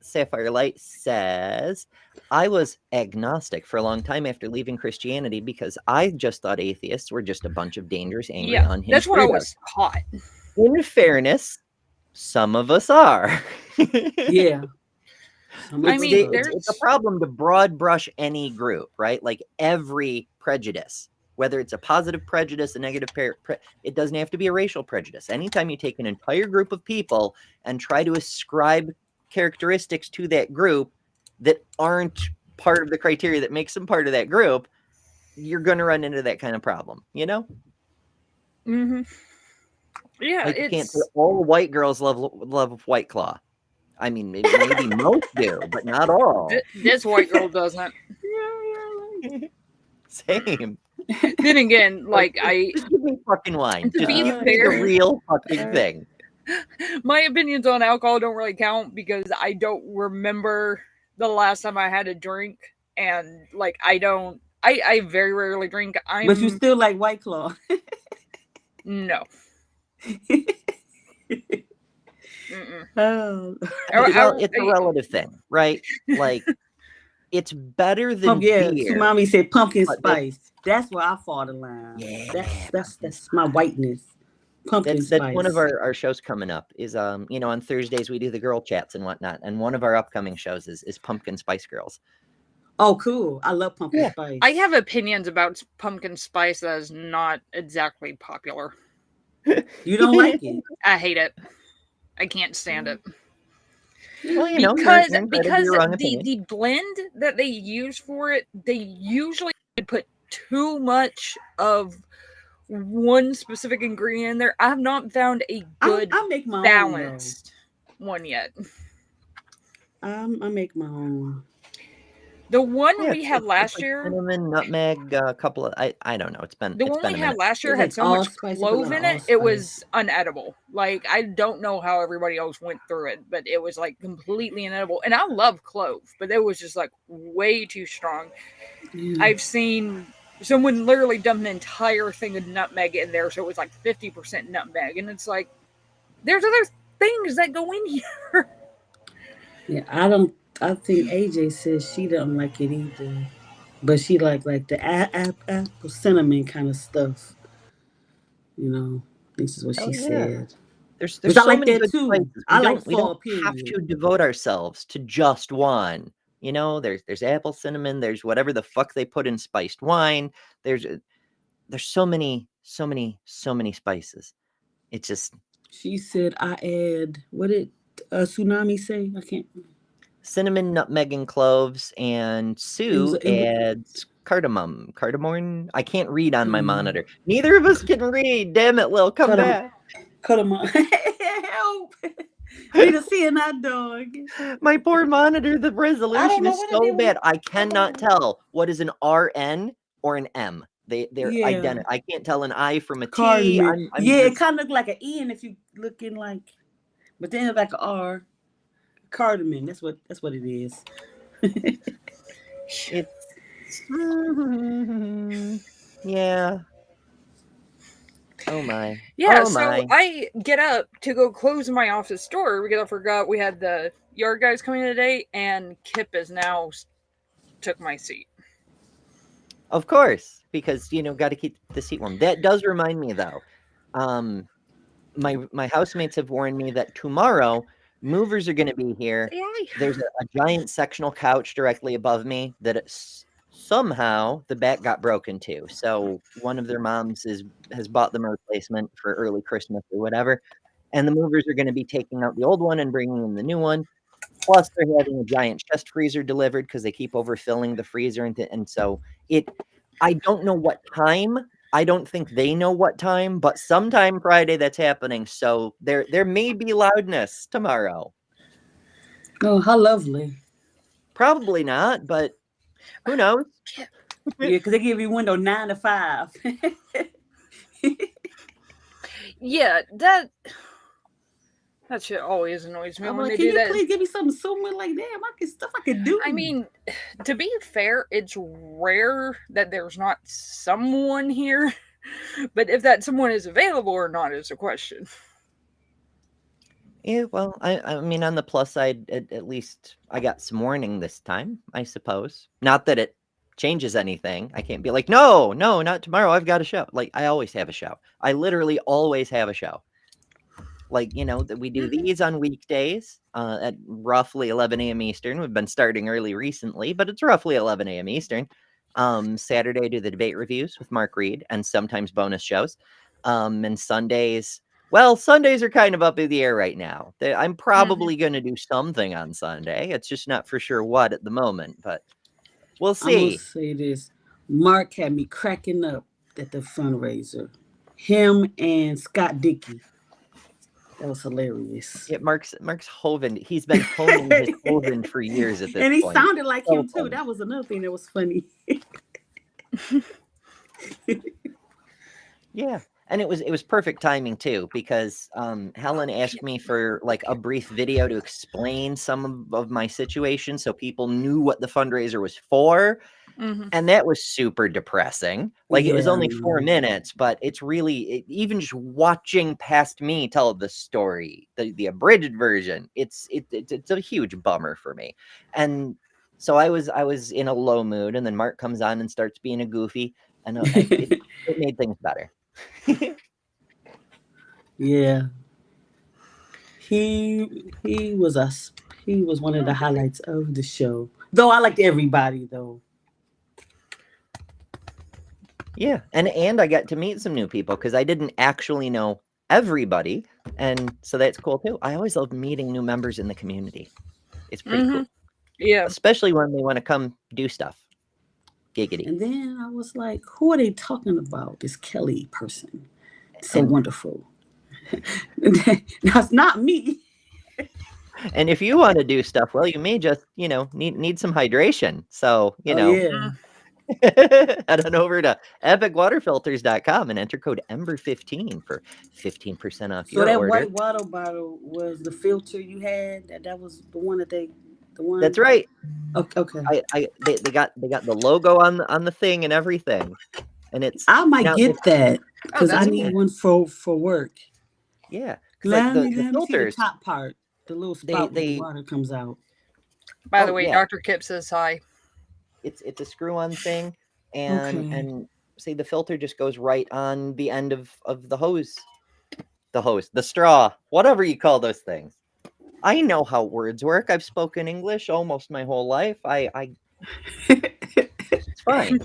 Sapphire Light says, I was agnostic for a long time after leaving Christianity because I just thought atheists were just a bunch of dangerous, angry, unhinged. That's what I was taught. In fairness, some of us are. Yeah. I mean, it's a problem to broad brush any group, right? Like every prejudice, whether it's a positive prejudice, a negative it doesn't have to be a racial prejudice. Anytime you take an entire group of people and try to ascribe characteristics to that group that aren't part of the criteria that makes them part of that group, you're going to run into that kind of problem, you know? Yeah, like you can't say all white girls love White Claw. I mean, maybe most do, but not all. This white girl doesn't. Same. Then again, like just give me fucking wine. To just be give me fair, the real fucking thing. My opinions on alcohol don't really count because I don't remember the last time I had a drink, and like I very rarely drink. But you still like White Claw. No. Well, it's a relative thing, right? Like it's better than beer. Mommy said pumpkin spice. That's where I fall the line. Yeah, that's my whiteness. Pumpkin spice. That's one of our shows coming up. Is on Thursdays we do the girl chats and whatnot, and one of our upcoming shows is Pumpkin Spice Girls. Oh, cool! I love pumpkin spice. I have opinions about pumpkin spice that is not exactly popular. You don't like it? I hate it. I can't stand it. Well, because the blend that they use for it, they usually put too much of one specific ingredient in there. I have not found a good I make my balanced one yet. I make my own. The one we had last year, cinnamon, nutmeg, a couple of I don't know. It's been the one we had last year had so much clove in it. It was unedible. Like I don't know how everybody else went through it, but it was like completely inedible. And I love clove, but it was just like way too strong. I've seen someone literally dump an entire thing of nutmeg in there, so it was like 50% nutmeg, and it's like there's other things that go in here. Yeah, I think AJ says she doesn't like it either, but she like the apple cinnamon kind of stuff. This is what she said. There's so like many that good too. Places. We don't have to devote ourselves to just one. There's apple cinnamon. There's whatever the fuck they put in spiced wine. There's so many spices. It's just. She said I add, what did Tsunami say? I can't. Cinnamon, nutmeg, and cloves, and Sue adds cardamom. I can't read on my monitor. Neither of us can read. Damn it, Lil, come back. Cardamom. Help. Need to see that dog. My poor monitor, the resolution is so bad. I cannot tell what is an RN or an M. They're identical. I can't tell an I from a T. It kind of look like an N if you looking like, but then it's like an R. Cardamom. That's what it is. Yeah. Oh my. Yeah, Oh so my. I get up to go close my office door because I forgot we had the yard guys coming today, and Kip is now took my seat. Of course, because got to keep the seat warm. That does remind me though. Um, my housemates have warned me that tomorrow movers are going to be here. There's a giant sectional couch directly above me that somehow the back got broken too. So one of their moms has bought them a replacement for early Christmas or whatever, and the movers are going to be taking out the old one and bringing in the new one. Plus, they're having a giant chest freezer delivered because they keep overfilling the freezer, and so I don't know what time. I don't think they know what time, but sometime Friday that's happening. So there may be loudness tomorrow. Oh, how lovely. Probably not, but who knows? Yeah, because they give you window 9 to 5. Yeah, that shit always annoys me I'm when like, they can do you that. please give me something sooner? Like, damn, stuff I could do. I mean, to be fair, it's rare that there's not someone here, but if that someone is available or not is a question. Yeah, well, I mean, on the plus side, at least I got some warning this time, I suppose. Not that it changes anything. I can't be like, no, not tomorrow. I've got a show. Like, I always have a show. I literally always have a show. Like, that we do these on weekdays at roughly 11 a.m. Eastern. We've been starting early recently, but it's roughly 11 a.m. Eastern. Saturday, I do the debate reviews with Mark Reed and sometimes bonus shows. And Sundays, well, Sundays are kind of up in the air right now. I'm probably going to do something on Sunday. It's just not for sure what at the moment, but we'll see. I'm going to say this. Mark had me cracking up at the fundraiser. Him and Scott Dickey. That was hilarious. Yeah, Mark's Hovind. He's been honing his Hovind for years at this and he point. sounded like So him too. funny. That was another thing that was funny. Yeah. And it was perfect timing too, because Helen asked me for like a brief video to explain some of my situation so people knew what the fundraiser was for. Mm-hmm. And that was super depressing. Like, it was only 4 minutes, but it's really, even just watching past me tell the story, the abridged version, it's a huge bummer for me. And so I was in a low mood, and then Mark comes on and starts being a goofy, and it made things better. Yeah. He was one of the highlights of the show. Though I liked everybody though. Yeah, and I got to meet some new people because I didn't actually know everybody, and so that's cool too. I always love meeting new members in the community. It's pretty cool. Yeah. Especially when they want to come do stuff. Giggity. And then I was like, who are they talking about? This Kelly person. So wonderful. That's not me. And if you want to do stuff, well, you may just, need some hydration. So, Yeah. head on over to epicwaterfilters.com and enter code EMBER15 for 15% off your order. So that white water bottle was the filter you had? That was the one the one? That's right. Okay. They got the logo on the thing and everything. And I might get that because I need one for work. Yeah. Let like me see the filters, top part. The little spout where the water comes out. By the way, yeah. Dr. Kip says hi. It's a screw-on thing, and see, the filter just goes right on the end of the hose, the straw, whatever you call those things. I know how words work. I've spoken English almost my whole life. It's fine.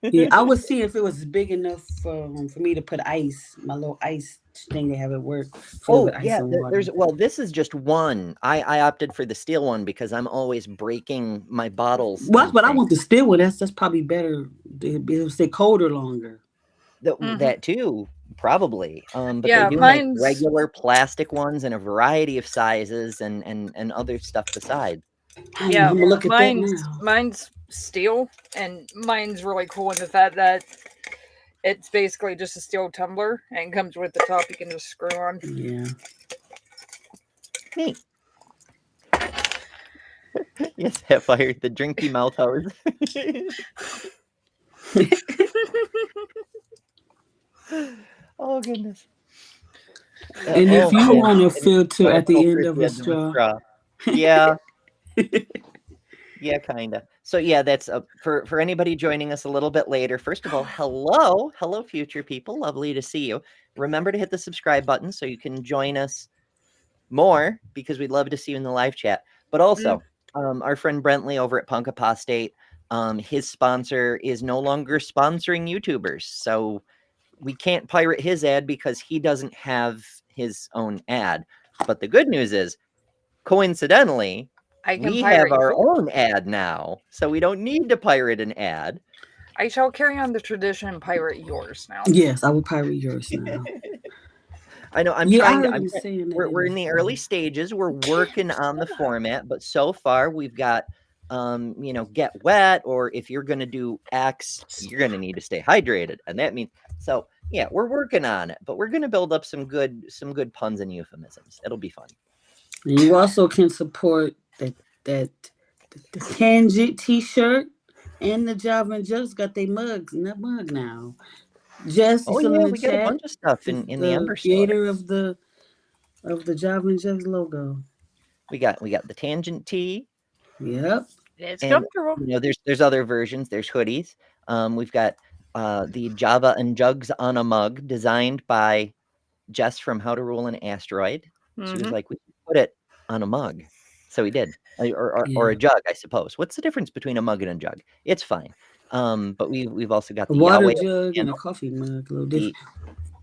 Yeah, I would see if it was big enough for me to put ice, my little ice thing they have at work. This is just one. I opted for the steel one because I'm always breaking my bottles. Well, but I want the steel one. That's probably better. It'll stay colder longer. That too, probably. But yeah, they do make regular plastic ones in a variety of sizes and other stuff besides. Yeah, mine's steel, and mine's really cool in the fact that it's basically just a steel tumbler and comes with the top you can just screw on. Yeah. Neat. Yes, Sapphire, the drinky mouth hose. Oh goodness. And if you want a and filter at the little end of frizzy a ends of a straw. Yeah. Yeah, kind of. So yeah, that's for anybody joining us a little bit later. First of all, hello, future people. Lovely to see you. Remember to hit the subscribe button so you can join us more because we'd love to see you in the live chat. But also, our friend Brentley over at Punk Apostate, his sponsor is no longer sponsoring YouTubers, so we can't pirate his ad because he doesn't have his own ad. But the good news is, coincidentally, we have our own ad now, so we don't need to pirate an ad. I shall carry on the tradition and pirate yours now. Yes, I will pirate yours now. I know. We're in the early stages. We're working on the format, but so far we've got, get wet, or if you're going to do X, you're going to need to stay hydrated, and that means so. Yeah, we're working on it, but we're going to build up some good puns and euphemisms. It'll be fun. You also can support the Tangent T-shirt and the Java and Jugs got their mugs in that mug now. Jess, we got a bunch of stuff in the Ember store. Creator of the Java and Jugs logo. We got the Tangent T. Yep. It's comfortable. There's other versions. There's hoodies. We've got the Java and Jugs on a mug designed by Jess from How to Rule an Asteroid. She was like, we should put it on a mug. So we did. Or a jug, I suppose. What's the difference between a mug and a jug? It's fine. But we've also got the water jug and a coffee mug. A little different.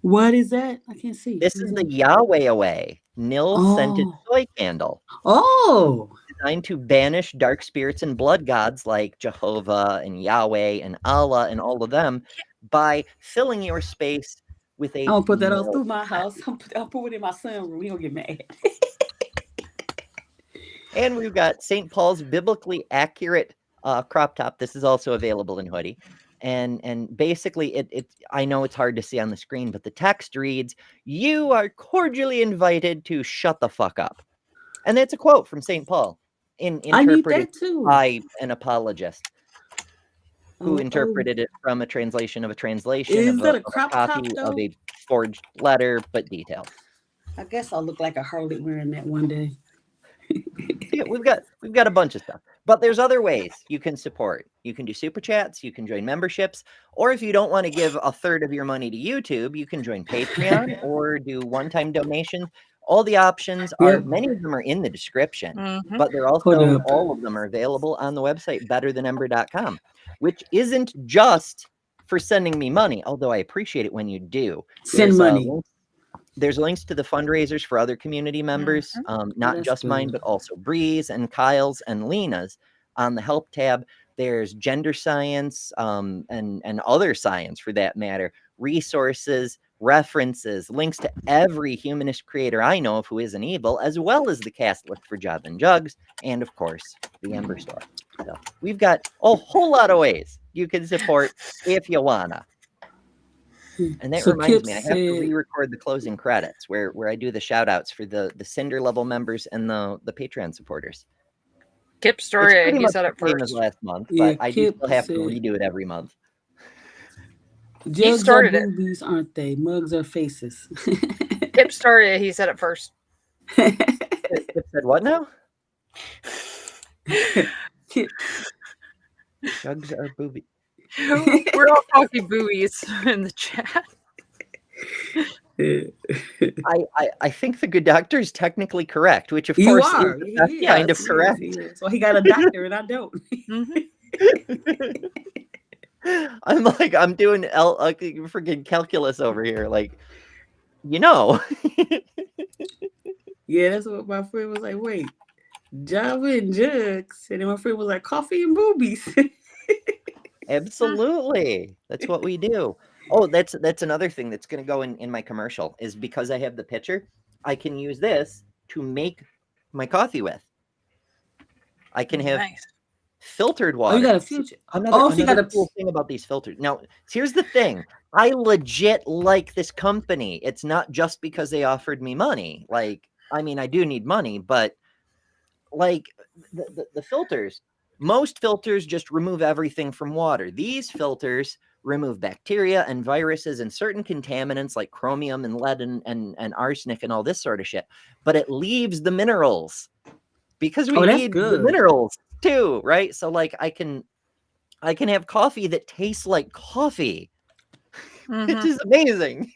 What is that? I can't see. This is the Yahweh Away Nil scented soy candle. Oh. Designed to banish dark spirits and blood gods like Jehovah and Yahweh and Allah and all of them by filling your space with a. I'll put that all through my house. I'll put it in my sunroom. He don't get mad. And we've got St. Paul's biblically accurate crop top. This is also available in hoodie. And basically, it I know it's hard to see on the screen, but the text reads, "You are cordially invited to shut the fuck up." And that's a quote from St. Paul, interpreted by an apologist who interpreted it from a translation of a translation Is of that a crop copy top, of a forged letter, but detailed. I guess I'll look like a harlot wearing that one day. Yeah, we've got a bunch of stuff, but there's other ways you can support. You can do super chats, you can join memberships, or if you don't want to give a third of your money to YouTube, you can join Patreon or do one-time donations. All the options are, many of them are in the description, but they're also, all of them are available on the website, betterthanember.com, which isn't just for sending me money, although I appreciate it when you do. Send money. There's links to the fundraisers for other community members, not just mine, but also Bree's and Kyle's and Lena's. On the help tab, there's gender science and other science for that matter, resources, references, links to every humanist creator I know of who isn't evil, as well as the cast list for Java and Jugs, and of course, the Ember store. So we've got a whole lot of ways you can support if you wanna. And that reminds me, I have to re-record the closing credits where I do the shout outs for the Cinder level members and the Patreon supporters. Kip story, he said it first. As last month, but I do still have to redo it every month. Jugs started are boobies, aren't they? Mugs are faces. Kip started it, he said it first. Kip said what now? Jugs are boobies. We're all talking boobies in the chat. I think the good doctor is technically correct, which of course is kind of correct. So he got a doctor and I don't. I'm doing freaking calculus over here, Yeah, that's what my friend was like. Wait, Java and Jugs, and then my friend was like, coffee and boobies. Absolutely, that's what we do. Oh, that's another thing that's going to go in my commercial is because I have the pitcher, I can use this to make my coffee with. I can have filtered water. Oh, you got a future. Another cool thing about these filters. Now, here's the thing. I legit like this company. It's not just because they offered me money. I do need money, but the filters, most filters just remove everything from water. These filters remove bacteria and viruses and certain contaminants like chromium and lead and arsenic and all this sort of shit. But it leaves the minerals because we Oh, that's need the good. minerals too, right? So like I can have coffee that tastes like coffee, which is amazing.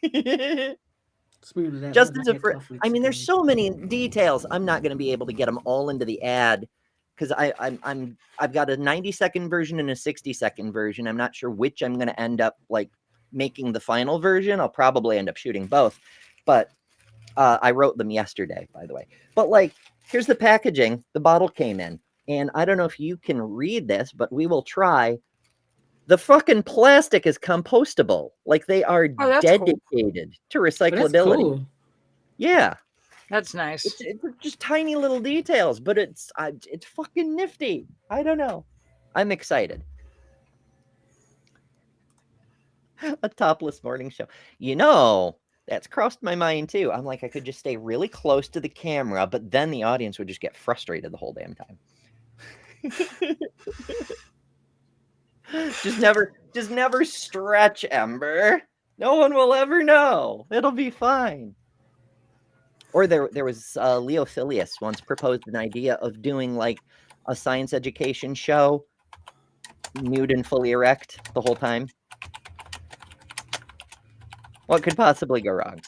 Speaking of that, Just I as a had coffee I mean, there's today. so many details. I'm not going to be able to get them all into the ad because I've got a 90-second version and a 60-second version. I'm not sure which I'm going to end up like making the final version. I'll probably end up shooting both, but I wrote them yesterday, by the way. But like, here's the packaging. The bottle came in, and I don't know if you can read this, but we will try. The fucking plastic is compostable. Like they are that's cool. dedicated to Oh, that's recyclability. cool. Yeah. That's nice. It's just tiny little details, but it's fucking nifty. I don't know. I'm excited. A topless morning show. You know, that's crossed my mind too. I'm like, I could just stay really close to the camera, but then the audience would just get frustrated the whole damn time. Just never stretch, Ember. No one will ever know. It'll be fine. Or there was Leo Filius once proposed an idea of doing like a science education show, nude and fully erect the whole time. What could possibly go wrong?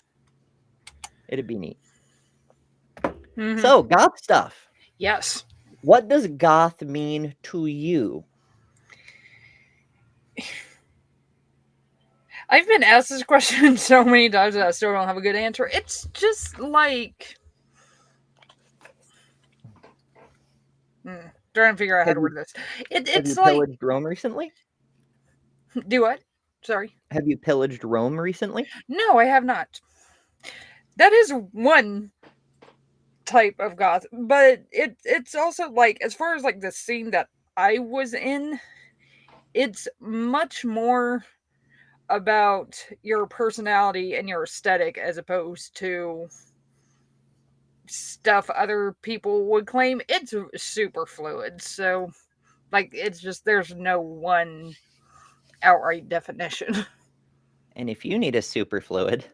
It'd be neat. So, goth stuff. Yes. What does goth mean to you? I've been asked this question so many times that I still don't have a good answer. It's just like trying to figure out how to word this. Have It's you like pillaged Rome recently? do what? Sorry. Have you pillaged Rome recently? No, I have not. That is one type of goth, but it's also like as far as like the scene that I was in, it's much more about your personality and your aesthetic as opposed to stuff other people would claim. It's super fluid, so like it's just there's no one outright definition. And if you need a super fluid,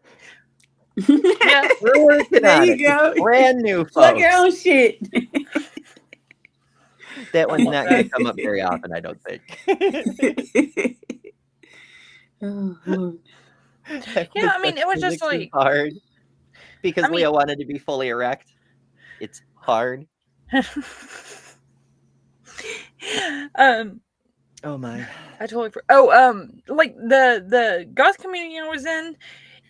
Yeah, we're working There on you it. go. It's brand new, Plug your folks. own shit. That one's not going to come up very often, I don't think. Oh, Lord. yeah. I mean, it was just like hard because I mean- Leo wanted to be fully erect. It's hard. Oh my. I totally like the goth community I was in,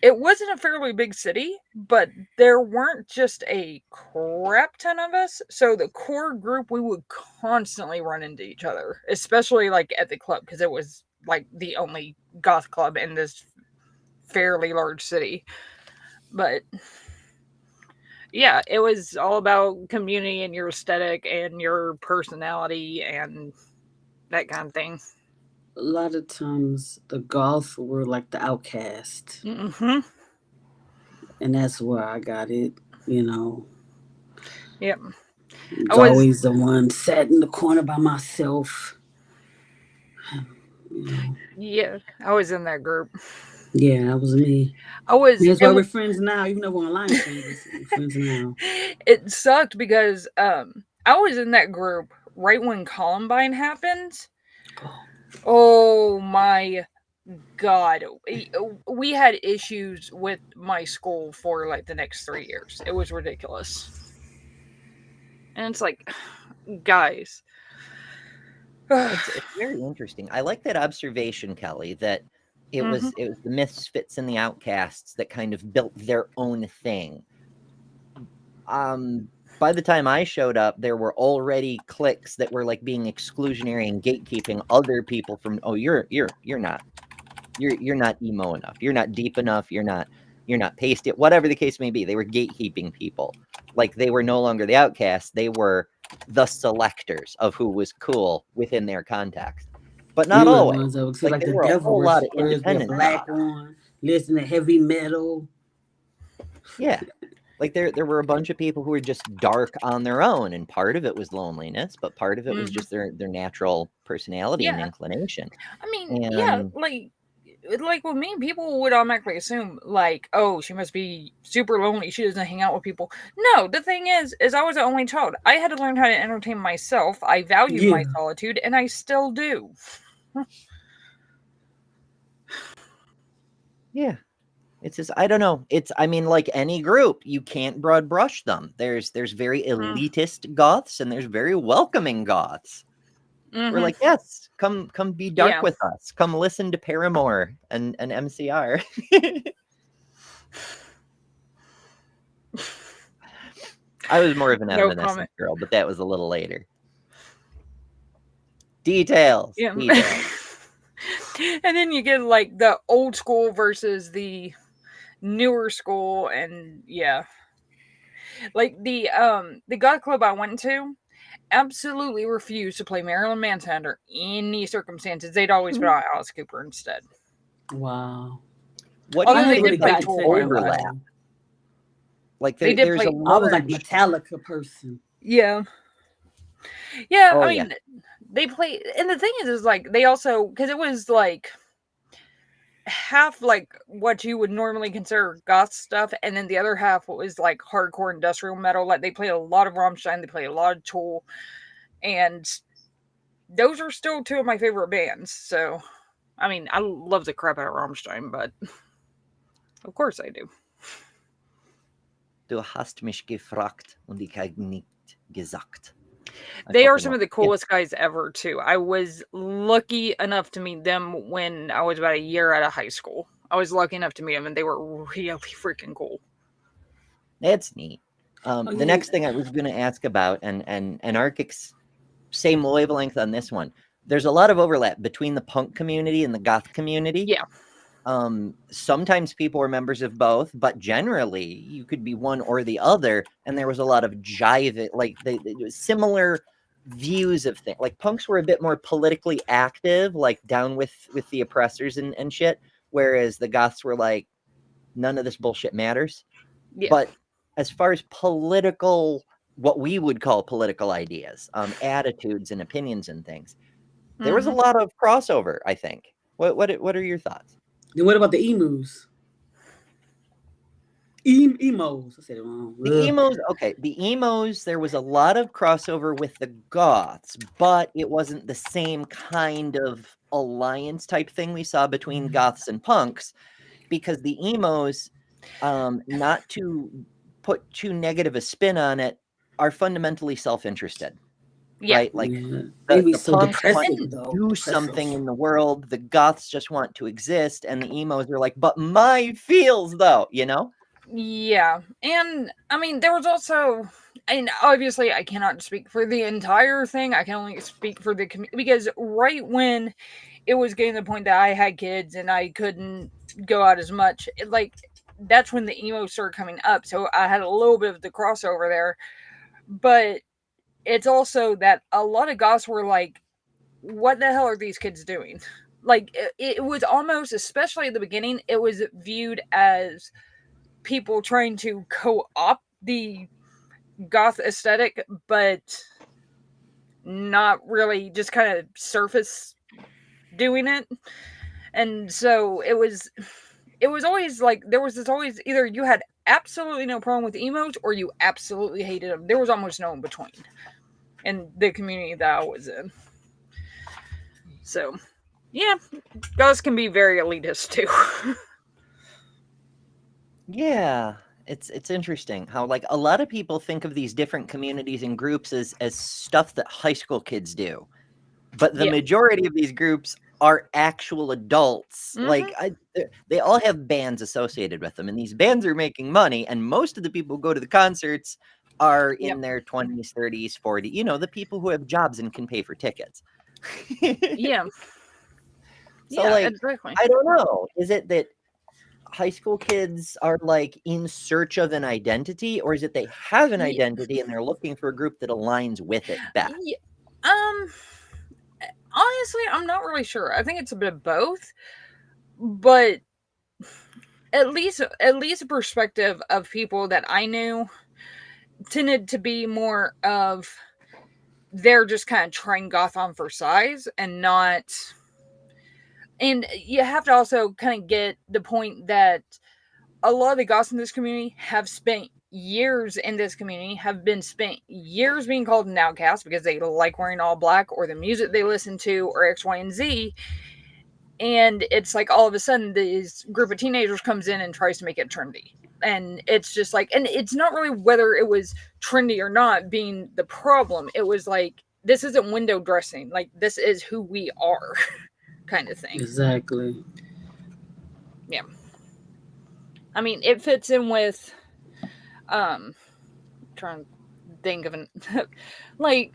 it wasn't a fairly big city, but there weren't just a crap ton of us. So the core group, we would constantly run into each other, especially like at the club because it was like the only goth club in this fairly large city. But yeah, it was all about community and your aesthetic and your personality and that kind of thing. A lot of times the Goth were like the outcast. Mm-hmm. And that's where I got it, you know. Yep. I was always the one sat in the corner by myself. You know. Yeah, I was in that group. Yeah, that was me. That's why we're friends now, even though we're online friends now. It sucked because I was in that group right when Columbine happened. Oh my God. We had issues with my school for like the next 3 years. It was ridiculous. And it's like, guys. It's very interesting. I like that observation, Kelly, that it was the misfits and the outcasts that kind of built their own thing. By the time I showed up, there were already cliques that were like being exclusionary and gatekeeping other people from, oh, you're not emo enough, you're not deep enough, you're not pasty, whatever the case may be. They were gatekeeping people. Like they were no longer the outcasts, they were the selectors of who was cool within their context. But not always. Like the devil a lot of independent black one, listen to heavy metal. Yeah. Like there were a bunch of people who were just dark on their own, and part of it was loneliness, but part of it was just their natural personality and inclination. I mean, yeah, like like with me, people would automatically assume like, oh, she must be super lonely. She doesn't hang out with people. No, the thing is I was the only child. I had to learn how to entertain myself. I valued Yeah. my solitude, and I still do. Yeah. It's just I don't know. I mean, like any group, you can't broad brush them. There's very elitist goths and there's very welcoming goths. We're like, yes, come be dark Yeah. with us. Come listen to Paramore and MCR. I was more of an No Evanescence comment. girl, but that was a little later. Details. Yeah. Details. And then you get like the old school versus the newer school, and yeah. Like the goth club I went to absolutely refused to play Marilyn Manson under any circumstances. They'd always put out Alice Cooper instead. Wow. What do Although you they think did play about Tool that, overlap? though. Like They did there's play. a I was like large. Metallica person. Yeah. Yeah, Oh, I yeah. mean, they play, and the thing is like they also, because it was like half like what you would normally consider goth stuff, and then the other half was like hardcore industrial metal. Like they played a lot of Rammstein, they played a lot of Tool, and those are still two of my favorite bands. So, I mean, I love the crap out of Rammstein, but of course I do. Du hast mich gefragt und ich habe nicht gesagt. They are some of the coolest guys ever, too. I was lucky enough to meet them when I was about a year out of high school. I was lucky enough to meet them, and they were really freaking cool. That's neat. The next thing I was going to ask about, and Anarchic's same wavelength on this one. There's a lot of overlap between the punk community and the goth community. Yeah. Sometimes people were members of both, but generally you could be one or the other. And there was a lot of jive, like they similar views of things. Like punks were a bit more politically active, like down with the oppressors and shit. Whereas the goths were like, none of this bullshit matters. Yeah. But as far as political, what we would call political ideas, attitudes and opinions and things, there was a lot of crossover, I think. What are your thoughts? Then what about the emus? Emos. I said it wrong. The emos, okay. The emos, there was a lot of crossover with the goths, but it wasn't the same kind of alliance type thing we saw between goths and punks, because the emos, not to put too negative a spin on it, are fundamentally self-interested. Yeah. Right? Like maybe the so punks want depressing to though. do something in the world. The goths just want to exist, and the emos are like, but my feels though, you know? Yeah. And I mean, there was also, and obviously I cannot speak for the entire thing. I can only speak for the community, because right when it was getting to the point that I had kids and I couldn't go out as much, like that's when the emo started coming up. So I had a little bit of the crossover there. But it's also that a lot of goths were like, what the hell are these kids doing? Like it was almost, especially at the beginning, it was viewed as people trying to co-opt the goth aesthetic, but not really, just kind of surface doing it. And so it was always like, there was this always, either you had absolutely no problem with emos or you absolutely hated them. There was almost no in between in the community that I was in. So yeah, goths can be very elitist too. Yeah, it's interesting how like a lot of people think of these different communities and groups as stuff that high school kids do, but the majority of these groups are actual adults. Like they all have bands associated with them, and these bands are making money, and most of the people who go to the concerts are in their 20s, 30s, 40s, you know, the people who have jobs and can pay for tickets. Yeah. So yeah, like exactly. I don't know, is it that high school kids are like in search of an identity, or is it they have an identity and they're looking for a group that aligns with it best? Honestly, I'm not really sure. I think it's a bit of both, but at least a perspective of people that I knew tended to be more of, they're just kind of trying goth on for size and not, And you have to also kind of get the point that a lot of the goths in this community have spent years in this community, have been spent years being called an outcast because they like wearing all black or the music they listen to or X, Y, and Z. And it's like all of a sudden this group of teenagers comes in and tries to make it trendy. And it's just like, and it's not really whether it was trendy or not being the problem. It was like, this isn't window dressing. Like, this is who we are, kind of thing. Exactly. Yeah. I mean, it fits in with, trying to think of an, like,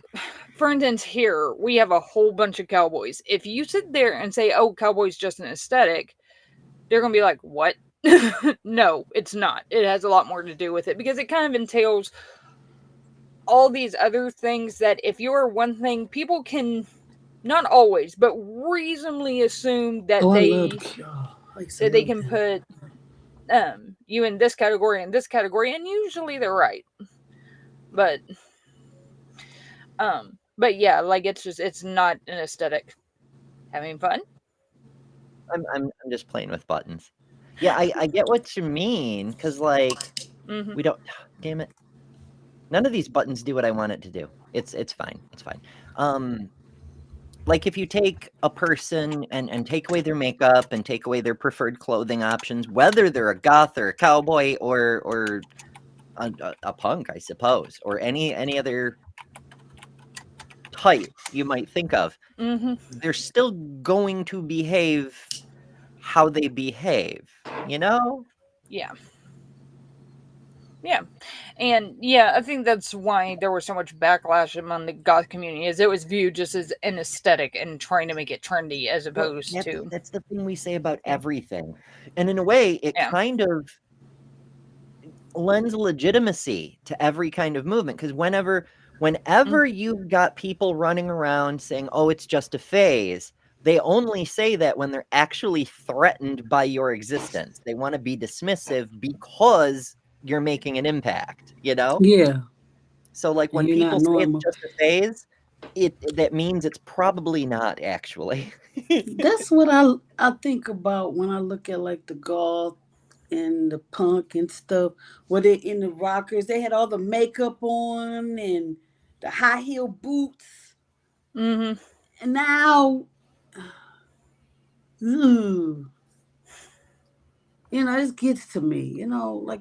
for instance, here we have a whole bunch of cowboys. If you sit there and say, oh, cowboys just an aesthetic, they're going to be like, what? No, it's not. It has a lot more to do with it because it kind of entails all these other things that if you're one thing, people can not always, but reasonably assume that I love that they can put you in this category and this category, and usually they're right. But yeah, like it's not an aesthetic. Having fun. I'm just playing with buttons. Yeah, I get what you mean, because like we don't. Damn it! None of these buttons do what I want it to do. It's fine. It's fine. Like if you take a person and take away their makeup and take away their preferred clothing options, whether they're a goth or a cowboy or a punk, I suppose, or any other type you might think of, they're still going to behave how they behave, you know? Yeah. Yeah. And yeah, I think that's why there was so much backlash among the goth community, is it was viewed just as an aesthetic and trying to make it trendy as opposed to... That's the thing we say about everything. And in a way, it kind of lends legitimacy to every kind of movement, because whenever you've got people running around saying, oh, it's just a phase, they only say that when they're actually threatened by your existence. They want to be dismissive because you're making an impact, you know? Yeah. So like when people say it's just a phase, that means it's probably not actually. That's what I think about when I look at like the goth and the punk and stuff. Where they in the rockers, they had all the makeup on and the high heel boots. And now, you know, this gets to me. You know, like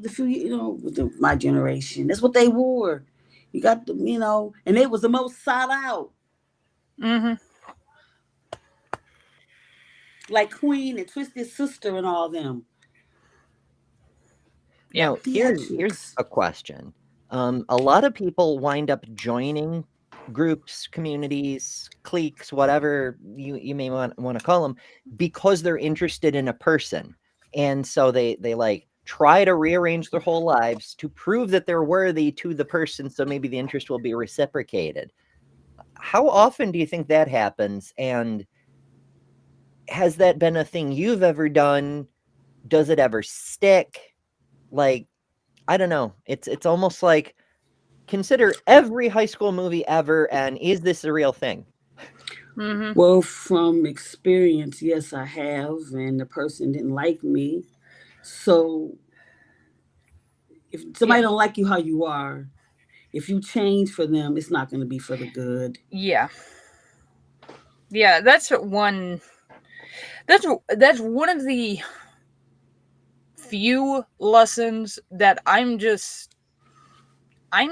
my generation, that's what they wore. You got the, you know, and they was the most sought out. Like Queen and Twisted Sister and all them. Now, here's a question. A lot of people wind up joining groups, communities, cliques, whatever you may want to call them, because they're interested in a person. And so they like try to rearrange their whole lives to prove that they're worthy to the person, so maybe the interest will be reciprocated. How often do you think that happens? And has that been a thing you've ever done? Does it ever stick? Like, I don't know. It's almost like, consider every high school movie ever, and is this a real thing? Well, from experience, yes, I have, and the person didn't like me. So if somebody don't like you how you are, if you change for them, it's not going to be for the good. Yeah, that's one. That's one of the few lessons that I'm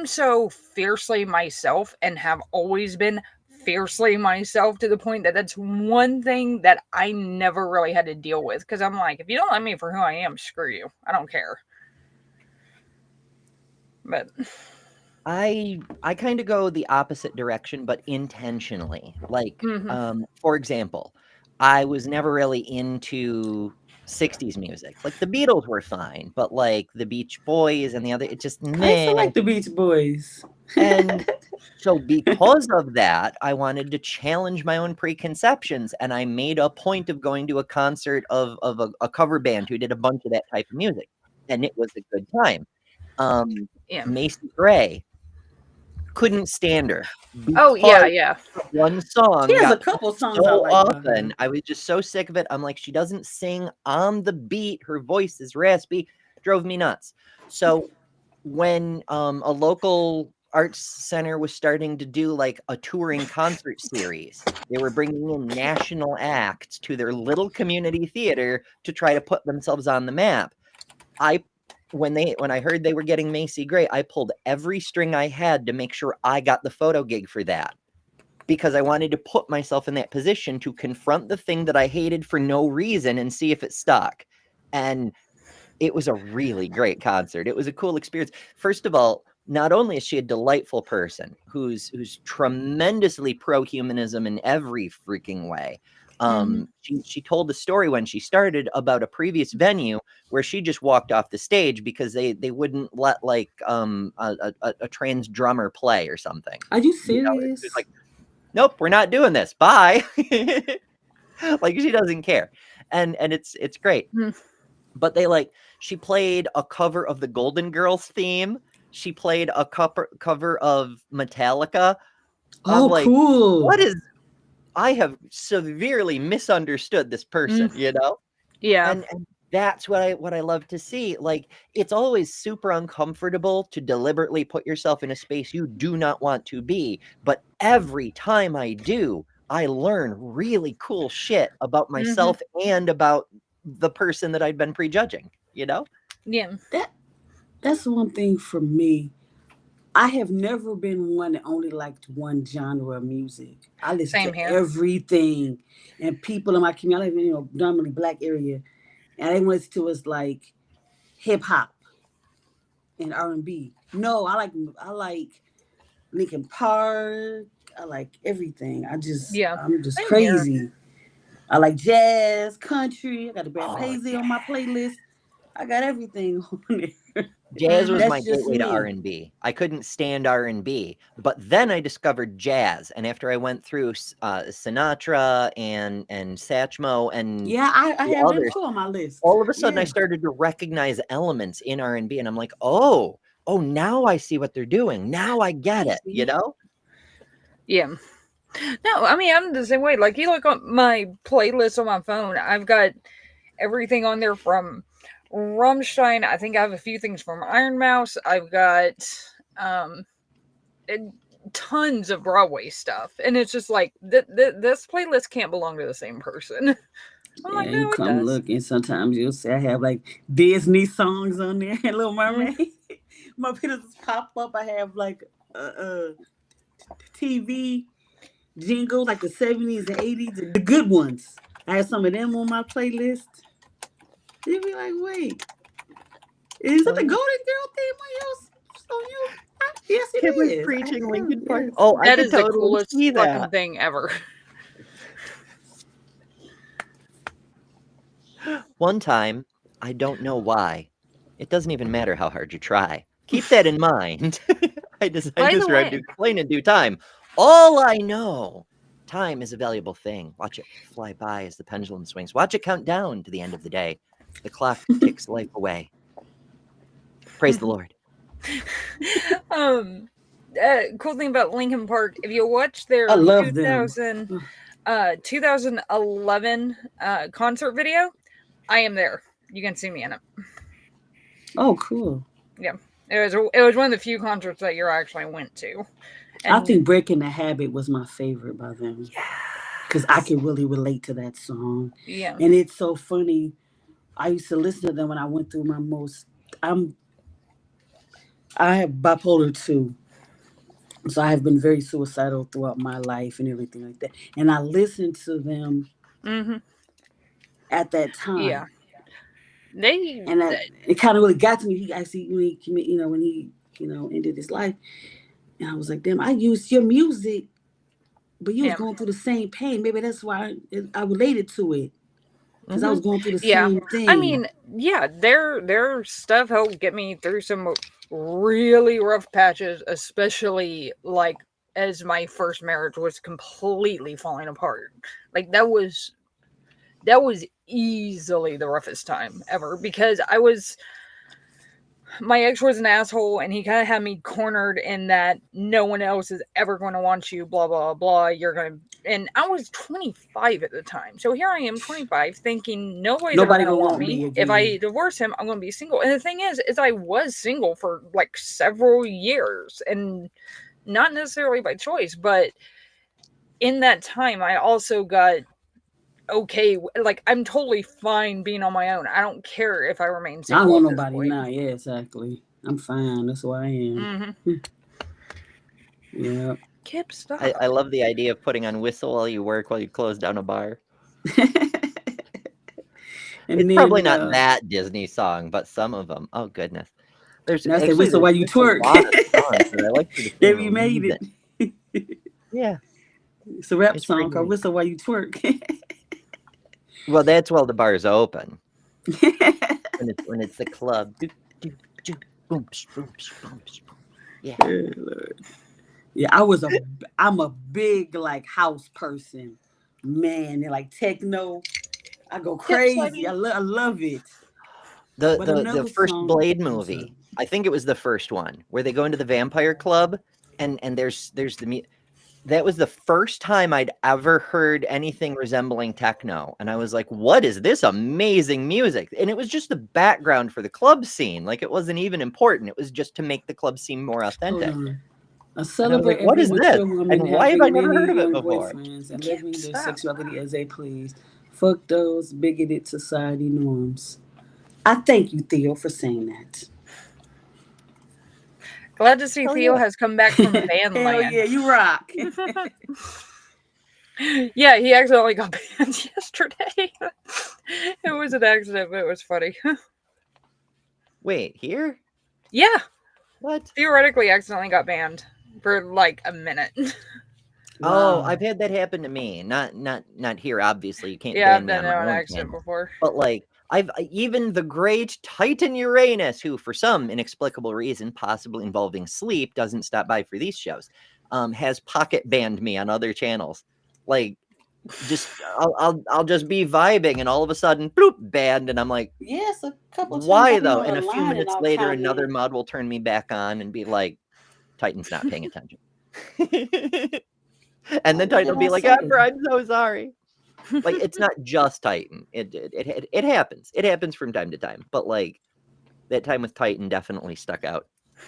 so fiercely myself and have always been fiercely myself, to the point that that's one thing that I never really had to deal with, because I'm like, if you don't like me for who I am, screw you. I don't care. But I kind of go the opposite direction, but intentionally. Like, for example, I was never really into 60s music. Like the Beatles were fine, but like the Beach Boys and the other, it just I used to like the Beach Boys. And so because of that, I wanted to challenge my own preconceptions, and I made a point of going to a concert of a cover band who did a bunch of that type of music, and it was a good time. Macy Gray, couldn't stand her. Oh yeah, because yeah. one song She has a got couple songs I so like by her. often. I was just so sick of it. I'm like, she doesn't sing on the beat. Her voice is raspy. Drove me nuts. So when a local arts center was starting to do like a touring concert series, they were bringing in national acts to their little community theater to try to put themselves on the map. When I heard they were getting Macy Gray, I pulled every string I had to make sure I got the photo gig for that, because I wanted to put myself in that position to confront the thing that I hated for no reason and see if it stuck. And it was a really great concert. It was a cool experience. First of all, not only is she a delightful person who's tremendously pro-humanism in every freaking way. She told the story when she started about a previous venue where she just walked off the stage because they wouldn't let like a trans drummer play or something. Are you You know, serious? it's like, nope, we're not doing this. Bye. Like, she doesn't care. And it's great. Mm. But she played a cover of the Golden Girls theme. She played a cover of Metallica. I'm Oh, like, cool. I have severely misunderstood this person, you know? Yeah. And that's what I love to see. Like, it's always super uncomfortable to deliberately put yourself in a space you do not want to be. But every time I do, I learn really cool shit about myself and about the person that I'd been prejudging, you know? Yeah. That's one thing for me. I have never been one that only liked one genre of music. I listen Same to here. everything. And people in my community, I live in, predominantly black area, and they went to us like hip hop and R&B. No, I like Linkin Park. I like everything. I'm just Same here. crazy. I like jazz, country. I got the Brad Oh, Paisley on my playlist. I got everything on there. Jazz was my That's just gateway to me. R&B. I couldn't stand R&B, but then I discovered jazz. And after I went through Sinatra and Satchmo and Yeah, I the have them others, too on my list. all of a sudden I Yeah. started to recognize elements in R&B, and I'm like, oh, now I see what they're doing. Now I get it, you know? Yeah. No, I mean, I'm the same way. Like, you look on my playlist on my phone, I've got everything on there from Rammstein. I think I have a few things from Iron Mouse. I've got tons of Broadway stuff. And it's just like, this playlist can't belong to the same person. I'm like, Yeah, you no, it come does. look, and sometimes you'll say I have like Disney songs on there, Little Mermaid. My videos just pop up. I have like TV jingles, like the 70s and 80s, the good ones. I have some of them on my playlist. You'll be like, wait, is that the Golden Girl theme on you? Yes, it Kid was is. preaching Linkin Park. Yes. Oh, I That could is the totally coolest see fucking that. thing ever. One time, I don't know why. It doesn't even matter how hard you try. Keep that in mind. I designed By this the rhyme to way, explain in due time. All I know, time is a valuable thing. Watch it fly by as the pendulum swings. Watch it count down to the end of the day. The clock ticks life away. Praise the Lord. Cool thing about Linkin Park, if you watch their I love them. 2011 concert video, I am there. You can see me in it. Oh, cool. Yeah, it was one of the few concerts that year I actually went to. And I think Breaking the Habit was my favorite by them. Yeah. Because I can really relate to that song. yeah, And it's so funny. I used to listen to them when I went through my I have bipolar 2. So I have been very suicidal throughout my life and everything like that. And I listened to them at that time. yeah. And it kind of really got to me. He actually, when he ended his life. And I was like, damn, I used your music, but you was going through the same pain. Maybe that's why I related to it. Because I was going through the same thing. I mean, yeah, their stuff helped get me through some really rough patches, especially like as my first marriage was completely falling apart. Like that was easily the roughest time ever, because I was my ex was an asshole, and he kind of had me cornered in that no one else is ever going to want you, blah, blah, blah. You're going to. And I was 25 at the time. So here I am, 25, thinking nobody's ever Nobody going to gonna want want me me. again. If I divorce him, I'm going to be single. And the thing is I was single for like several years, and not necessarily by choice, but in that time, I also got okay. Like, I'm totally fine being on my own. I don't care if I remain I single. don't want at this nobody point. now. Yeah, exactly. I'm fine. That's who I am. Mm-hmm. Yeah. Kip, stop. I love the idea of putting on Whistle While You Work while you close down a bar. And It's then, probably not that Disney song, but some of them. Oh goodness, there's that's the actually Whistle While You there's a Twerk. lot of songs that I like for the They same remade reason. it. Yeah, It's a rap it's song pretty called neat. Whistle While You Twerk. Well, that's while the bar's open. when it's the club. Do, do, do, boom, boom, boom, boom. Yeah. Yeah, I'm a big like house person, man. And like techno, I go crazy. I love it. But The another first song, Blade I'm movie, sorry. I think it was the first one, where they go into the vampire club and there's the that was the first time I'd ever heard anything resembling techno. And I was like, what is this amazing music? And it was just the background for the club scene. Like, it wasn't even important. It was just to make the club scene more Hold authentic. on. I And I was celebrate like, what every is this? mature woman And why have having I never heard many of it young before? boyfriends and Kip, living their stop. sexuality as they please. Fuck those bigoted society norms. I thank you, Theo, for saying that. Glad to see Hell Theo yeah. has come back from band Hell land. yeah, you rock. Yeah, he accidentally got banned yesterday. It was an accident, but it was funny. Wait, here? Yeah, What? theoretically accidentally got banned for like a minute. Oh, Wow. I've had that happen to me. Not here, obviously. You can't Yeah, ban I've me done on it my on own accident channel. before. But like, even the great Titan Uranus, who for some inexplicable reason, possibly involving sleep, doesn't stop by for these shows, has pocket banned me on other channels. Like, just I'll just be vibing, and all of a sudden, bloop, banned, and I'm like, Yes, a couple times why I've been though? on And a a few line and minutes I'll later, chime another in. mod will turn me back on and be like, Titan's not paying attention. And then What Titan did will be I like, say? Amber, I'm so sorry. Like, it's not just Titan. It happens. It happens from time to time. But like, that time with Titan definitely stuck out.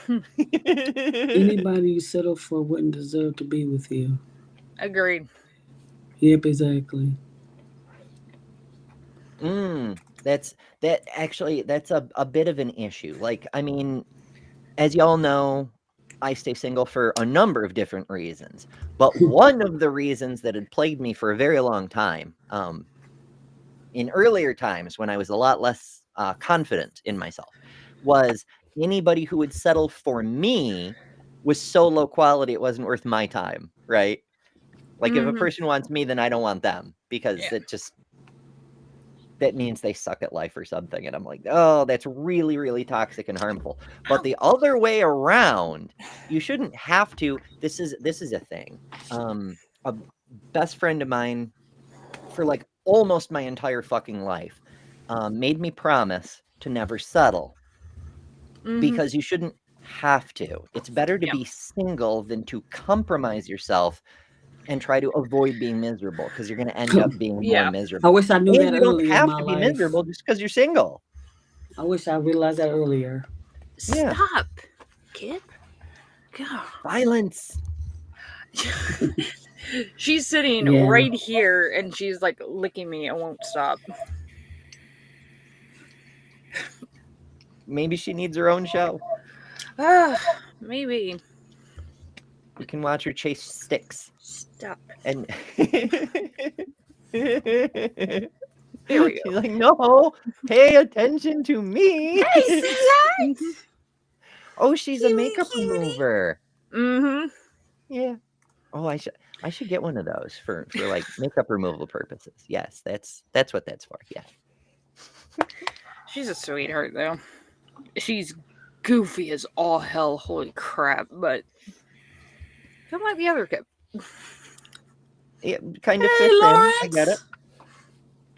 Anybody you settle for wouldn't deserve to be with you. Agreed. Yep, exactly. That's a bit of an issue. Like, I mean, as y'all know, I stay single for a number of different reasons. But one of the reasons that had plagued me for a very long time, in earlier times when I was a lot less confident in myself, was anybody who would settle for me was so low quality it wasn't worth my time, right? Like, if a person wants me, then I don't want them, because that means they suck at life or something. And I'm like, oh, that's really, really toxic and harmful. But the other way around, you shouldn't have to. This is a thing. A best friend of mine for like almost my entire fucking life made me promise to never settle, because you shouldn't have to. It's better to be single than to compromise yourself and try to avoid being miserable, because you're going to end up being more I miserable. wish I knew And that you don't earlier in have my to be life. miserable just because you're single. I wish I realized that earlier. Yeah. Stop, Kip. God. Violence. She's sitting Yeah. right here and she's like licking me and won't stop. Maybe she needs her own show. Maybe. You can watch her chase sticks. Stop. And There we she's like, no, pay attention to me. Hey, see that? Oh, she's a makeup remover. Mm-hmm. Yeah. Oh, I should get one of those for like makeup removal purposes. Yes, that's what that's for. Yeah. She's a sweetheart though. She's goofy as all hell, holy crap, but kind of like the other Kip. It kind of Hey, fits Lawrence. in. I get it.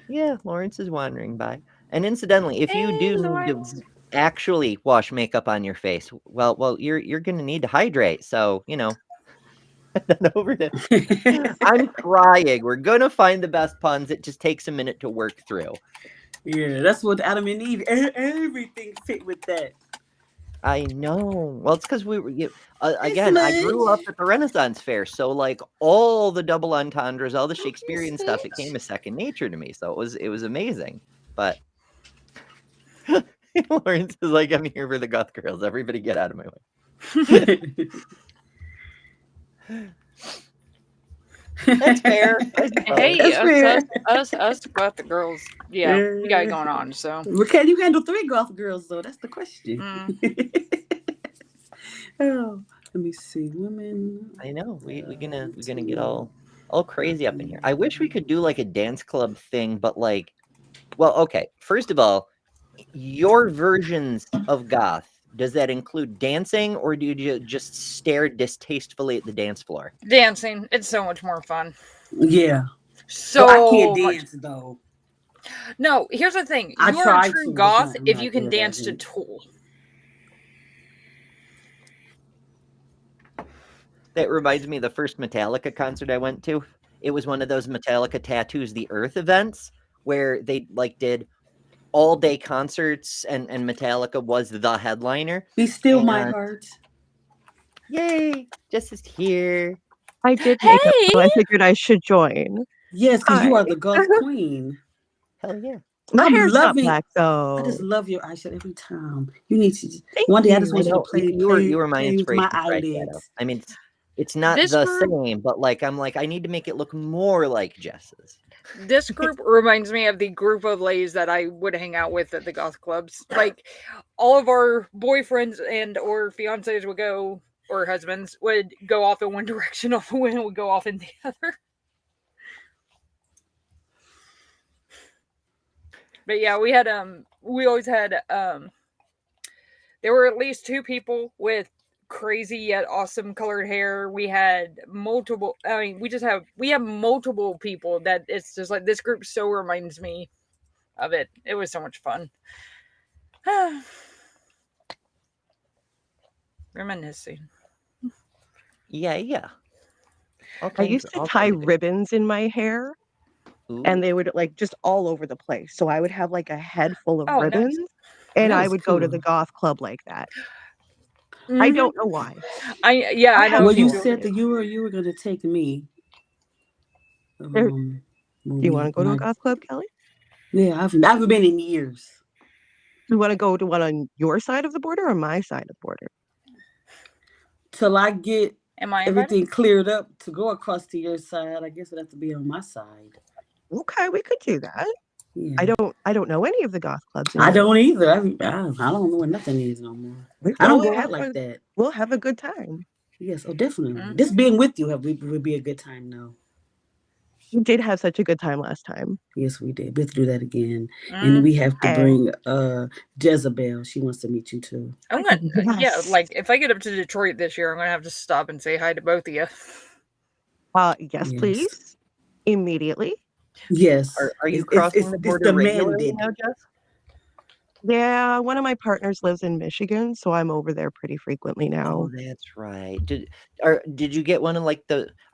Yeah, Lawrence is wandering by. And incidentally, if you do need to actually wash makeup on your face. Well, you're gonna need to hydrate. So then over to. I'm trying. We're gonna find the best puns. It just takes a minute to work through. Yeah, that's what Adam and Eve. Everything fit with that. I know. Well, it's because we were again. I Smudge. grew up at the Renaissance Fair, so like all the double entendres, all the Shakespearean stuff, it came as second nature to me. So it was amazing. But Lawrence is like, I'm here for the goth girls. Everybody, get out of my way. That's fair. I suppose. Hey, That's fair. us got the girls. Yeah, we got it going on. So Can you handle 3 goth girls though? That's the question. Oh, let me see. Women. I know. We're gonna get all crazy up in here. I wish we could do like a dance club thing, but like, well, okay. First of all, your versions of goth, does that include dancing, or do you just stare distastefully at the dance floor? dancing, it's so much more fun. Yeah. So I can't much- dance though. No, here's the thing. I You are a tried true to, but goth I'm if not you can good at dance to it. Tool. That reminds me of the first Metallica concert I went to. It was one of those Metallica Tattoos the Earth events where they like did all day concerts and Metallica was the headliner. Be still my And- heart. Yay! Jess is here. I did make up, so I Hey! figured I should join. Yes, because you Hi. are the goth queen. Hell yeah. My I'm hair's not loving- black though. I just love your eyeshadow every time. You need to. Thank One day I you. just want you to play. You were my play with my inspiration for eyeshadow. eyelids. I mean, it's not This the group- same, but like I'm like I need to make it look more like Jess's. This group reminds me of the group of ladies that I would hang out with at the goth clubs. Like all of our boyfriends and or fiancés would go, or husbands would go off in one direction, all the women would go off in the other. But yeah, we always had there were at least 2 people with crazy yet awesome colored hair. We had multiple, I mean, we have multiple people that it's just like this group so reminds me of it. It was so much fun. Reminiscing. Yeah. I used to tie ribbons in my hair, and they would like just all over the place. So I would have like a head full of Oh, nice. ribbons, and That I is would go to the cool. goth club like that. I Mhm. don't know why. I I know. have Well, to you do said it. that you were going to take me. There- Do you want to go to a goth club, Kelly? Yeah, I've never been in years. Do you want to go to one on your side of the border or my side of the border? Till I get Am I invited? everything cleared up to go across to your side, I guess it has to be on my side. Okay, we could do that. Yeah. I don't know any of the goth clubs. I don't either. I don't know what nothing is no more. I don't go out like that. We'll have a good time. Yes, oh, definitely. Mhm. Just being with you would be a good time now. We did have such a good time last time. Yes, we did. We have to do that again. Mm. And we have to Okay. bring Jezebel. She wants to meet you too. I'm gonna, yeah, Yes. like if I get up to Detroit this year, I'm gonna have to stop and say hi to both of you. Yes, Yes. please. Immediately. Yes. Are you It's- crossing it's- the it's border regularly demanded. now, Jess? Yeah, one of my partners lives in Michigan, so I'm over there pretty frequently now. Oh, that's right. Did you get one of like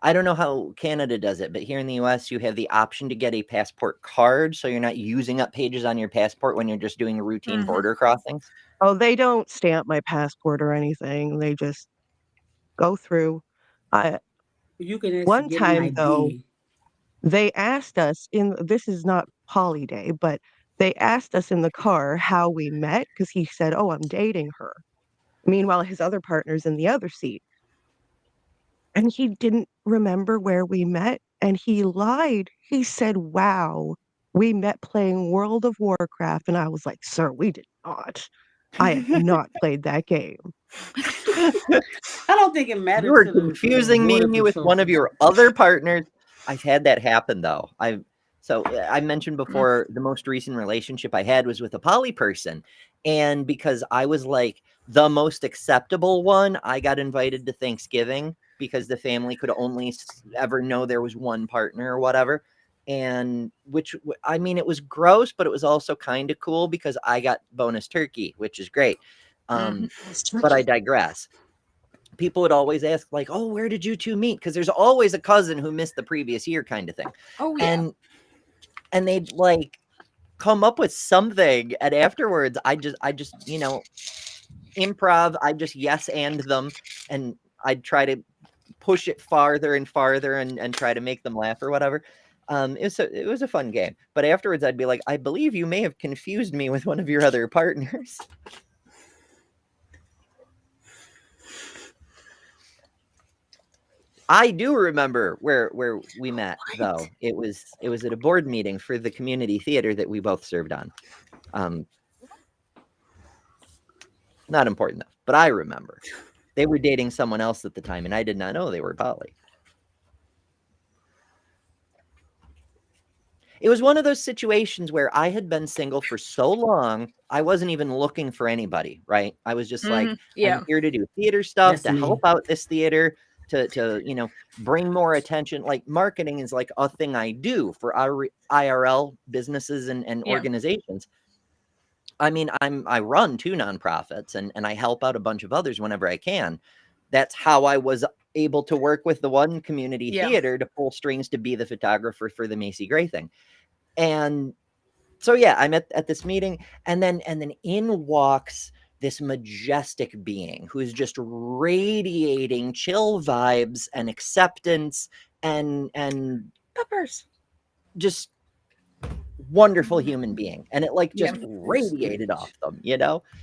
I don't know how Canada does it, but here in the US you have the option to get a passport card, so you're not using up pages on your passport when you're just doing routine Mhm. border crossings. Oh, they don't stamp my passport or anything. They just go through. You can actually One get time, an ID. though, they asked us this is not Poly Day, but they asked us in the car how we met because he said, "Oh, I'm dating her." Meanwhile, his other partner's in the other seat. And he didn't remember where we met, and he lied. He said, "Wow, we met playing World of Warcraft." And I was like, "Sir, we did not. I have not played that game." I don't think it matters. You were to the confusing Border me with Patrol. one of your other partners. I've had that happen though. I mentioned before the most recent relationship I had was with a poly person, and because I was like the most acceptable one, I got invited to Thanksgiving because the family could only ever know there was one partner or whatever. and I mean, it was gross, but it was also kind of cool because I got bonus turkey, which is great. But I digress. People would always ask, like, oh, where did you two meet? Because there's always a cousin who missed the previous year kind of thing. Oh, yeah. And they'd like come up with something, and afterwards I just improv, I just yes and them, and I'd try to push it farther and farther and try to make them laugh or whatever. It was a fun game. But afterwards I'd be like, I believe you may have confused me with one of your other partners. I do remember where we met, though. It was at a board meeting for the community theater that we both served on. Not important though, but I remember. They were dating someone else at the time, and I did not know they were poly. It was one of those situations where I had been single for so long, I wasn't even looking for anybody, right? I was just like, I'm here to do theater stuff, to help out this theater, to bring more attention. Like, marketing is like a thing I do for our IRL businesses and organizations. I mean, I run 2 nonprofits and I help out a bunch of others whenever I can. That's how I was able to work with the one community theater to pull strings to be the photographer for the Macy Gray thing. And so, yeah, I'm at this meeting, and then in walks this majestic being who's just radiating chill vibes and acceptance and peppers, just wonderful human being, and it like just radiated off them,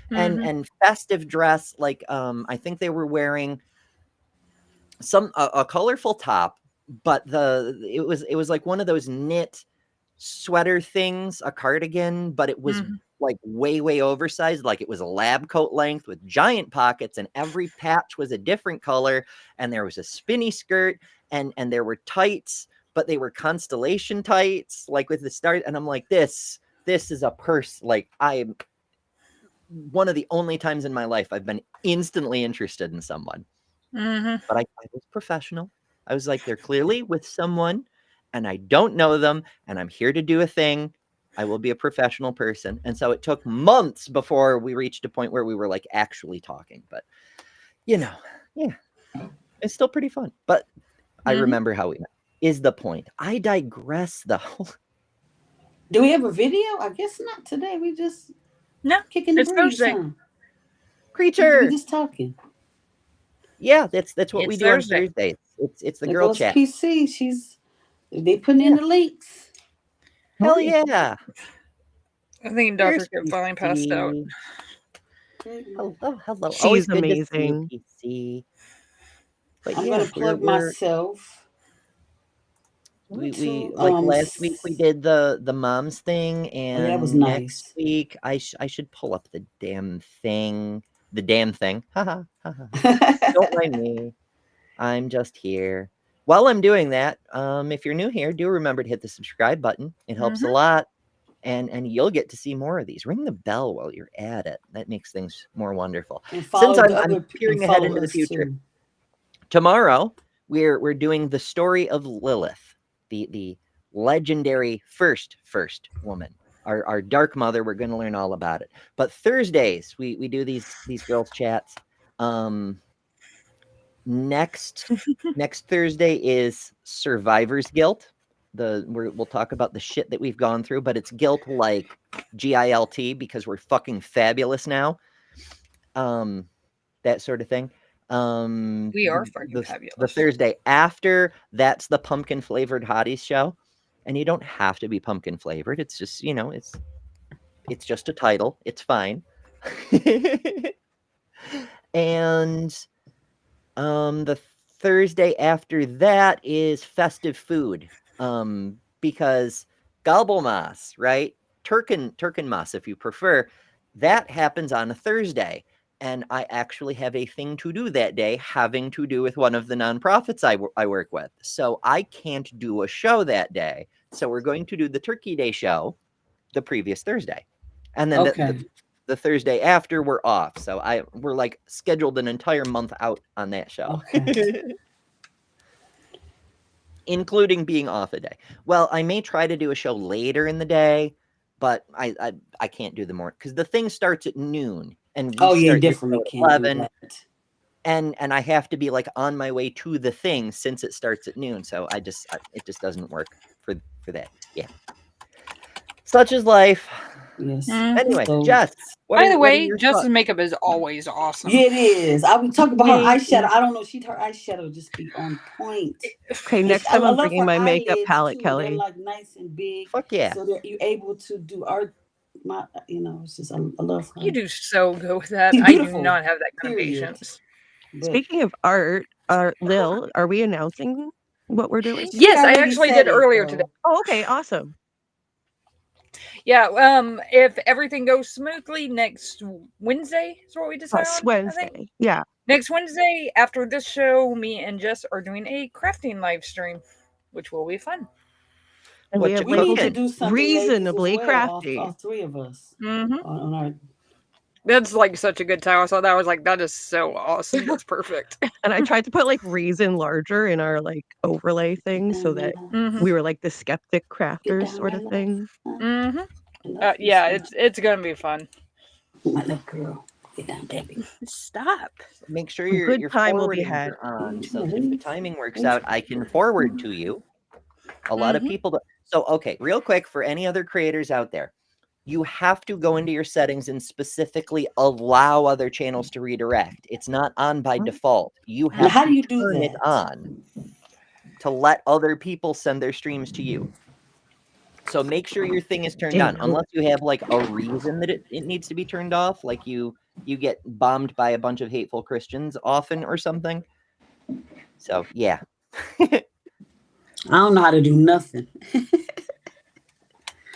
and festive dress, like I think they were wearing a colorful top, but it was like one of those knit sweater things, a cardigan, but it was like way oversized, like it was a lab coat length with giant pockets, and every patch was a different color, and there was a spinny skirt, and there were tights, but they were constellation tights, like with the stars. And I'm like, this is a purse. Like, I'm one of the only times in my life I've been instantly interested in someone. But I was professional. I was like, they're clearly with someone, and I don't know them, and I'm here to do a thing. I will be a professional person. And so it took months before we reached a point where we were like actually talking. But yeah, it's still pretty fun. But I remember how we met. Is the point. I digress, though. Do we have a video? I guess not today. We just kicking the breeze. Huh? Creature. We just talking. Yeah, that's what we do on Thursdays. It's the there girl goes chat. PC. They putting in the links. Hell yeah! I think Dr. Kip finally passed out. Hello. She's always amazing. Good to see you, PC. But I'm gonna plug myself. We like last week we did the moms thing, and that was next week I should pull up the damn thing. Haha. Don't mind me. I'm just here. While I'm doing that, if you're new here, do remember to hit the subscribe button. It helps a lot, and you'll get to see more of these. Ring the bell while you're at it. That makes things more wonderful. Since I'm peering ahead into the future, tomorrow we're doing the story of Lilith, the legendary first woman, our dark mother. We're going to learn all about it. But Thursdays we do these girls chats. Next Thursday is survivor's guilt. We'll talk about the shit that we've gone through, but it's guilt like GILT, because we're fucking fabulous now. That sort of thing. We are fucking fabulous. The Thursday after, that's the pumpkin flavored hotties show, and you don't have to be pumpkin flavored. It's just it's just a title. It's fine. And the Thursday after that is festive food, because Gobelmas, right? Turkenmas, if you prefer, that happens on a Thursday. And I actually have a thing to do that day having to do with one of the nonprofits I work with. So I can't do a show that day. So we're going to do the Turkey Day show the previous Thursday. And then the Thursday after, we're off. So we're like scheduled an entire month out on that show. Okay. including being off a day. Well, I may try to do a show later in the day, but I can't do the morning because the thing starts at noon and we Oh yeah, start your definitely show at can't do 11. that. And I have to be like on my way to the thing since it starts at noon. So it just doesn't work for that. Yeah. Such is life. Yes. Anyway, So, Jess, what By are the way, your Jess's thoughts? makeup is always awesome. yeah, it is. I would talk about her Thank you. eyeshadow. I don't know. Her eyeshadow just be on point. Okay, And next I time I'm love bringing her my makeup eyelids palette, too. They're Kelly. like nice and big. Fuck yeah. So that you're able to do art. It's just I love her. You do so good with that. She's I do beautiful, not have that kind of period. patience. But Speaking of art, Lil, are we announcing what we're doing? she Yes, I already actually said did it, earlier though. today. Oh, okay, awesome. Yeah, if everything goes smoothly, next Wednesday is what we decided on. I think. Wednesday. Yeah. Next Wednesday, after this show, me and Jess are doing a crafting live stream, which will be fun. And What we you have We need to labeled cooking? do something, ladies, as reasonably well. crafty. All three of us Mm-hmm. on our. That's like such a good time. I saw that. I was like, that is so awesome. That's perfect. And I tried to put like reason larger in our like overlay thing so that Mm-hmm. we were like the skeptic Get crafters down, sort my of love. thing. Mm-hmm. I love you Yeah, so it's gonna be fun. much. My little girl. Get down, Debbie. Stop. Make sure A good your time will be forwardings had. are on. So if the timing works out, I can forward to you. A lot of Mhm. people. So okay, real quick for any other creators out there, you have to go into your settings and specifically allow other channels to redirect. It's not on by default. You Now, have how to do you do turn it that? on to let other people send their streams to you. So make sure your thing is turned on, unless you have like a reason that it needs to be turned off, like you get bombed by a bunch of hateful Christians often or something. So yeah. I don't know how to do nothing.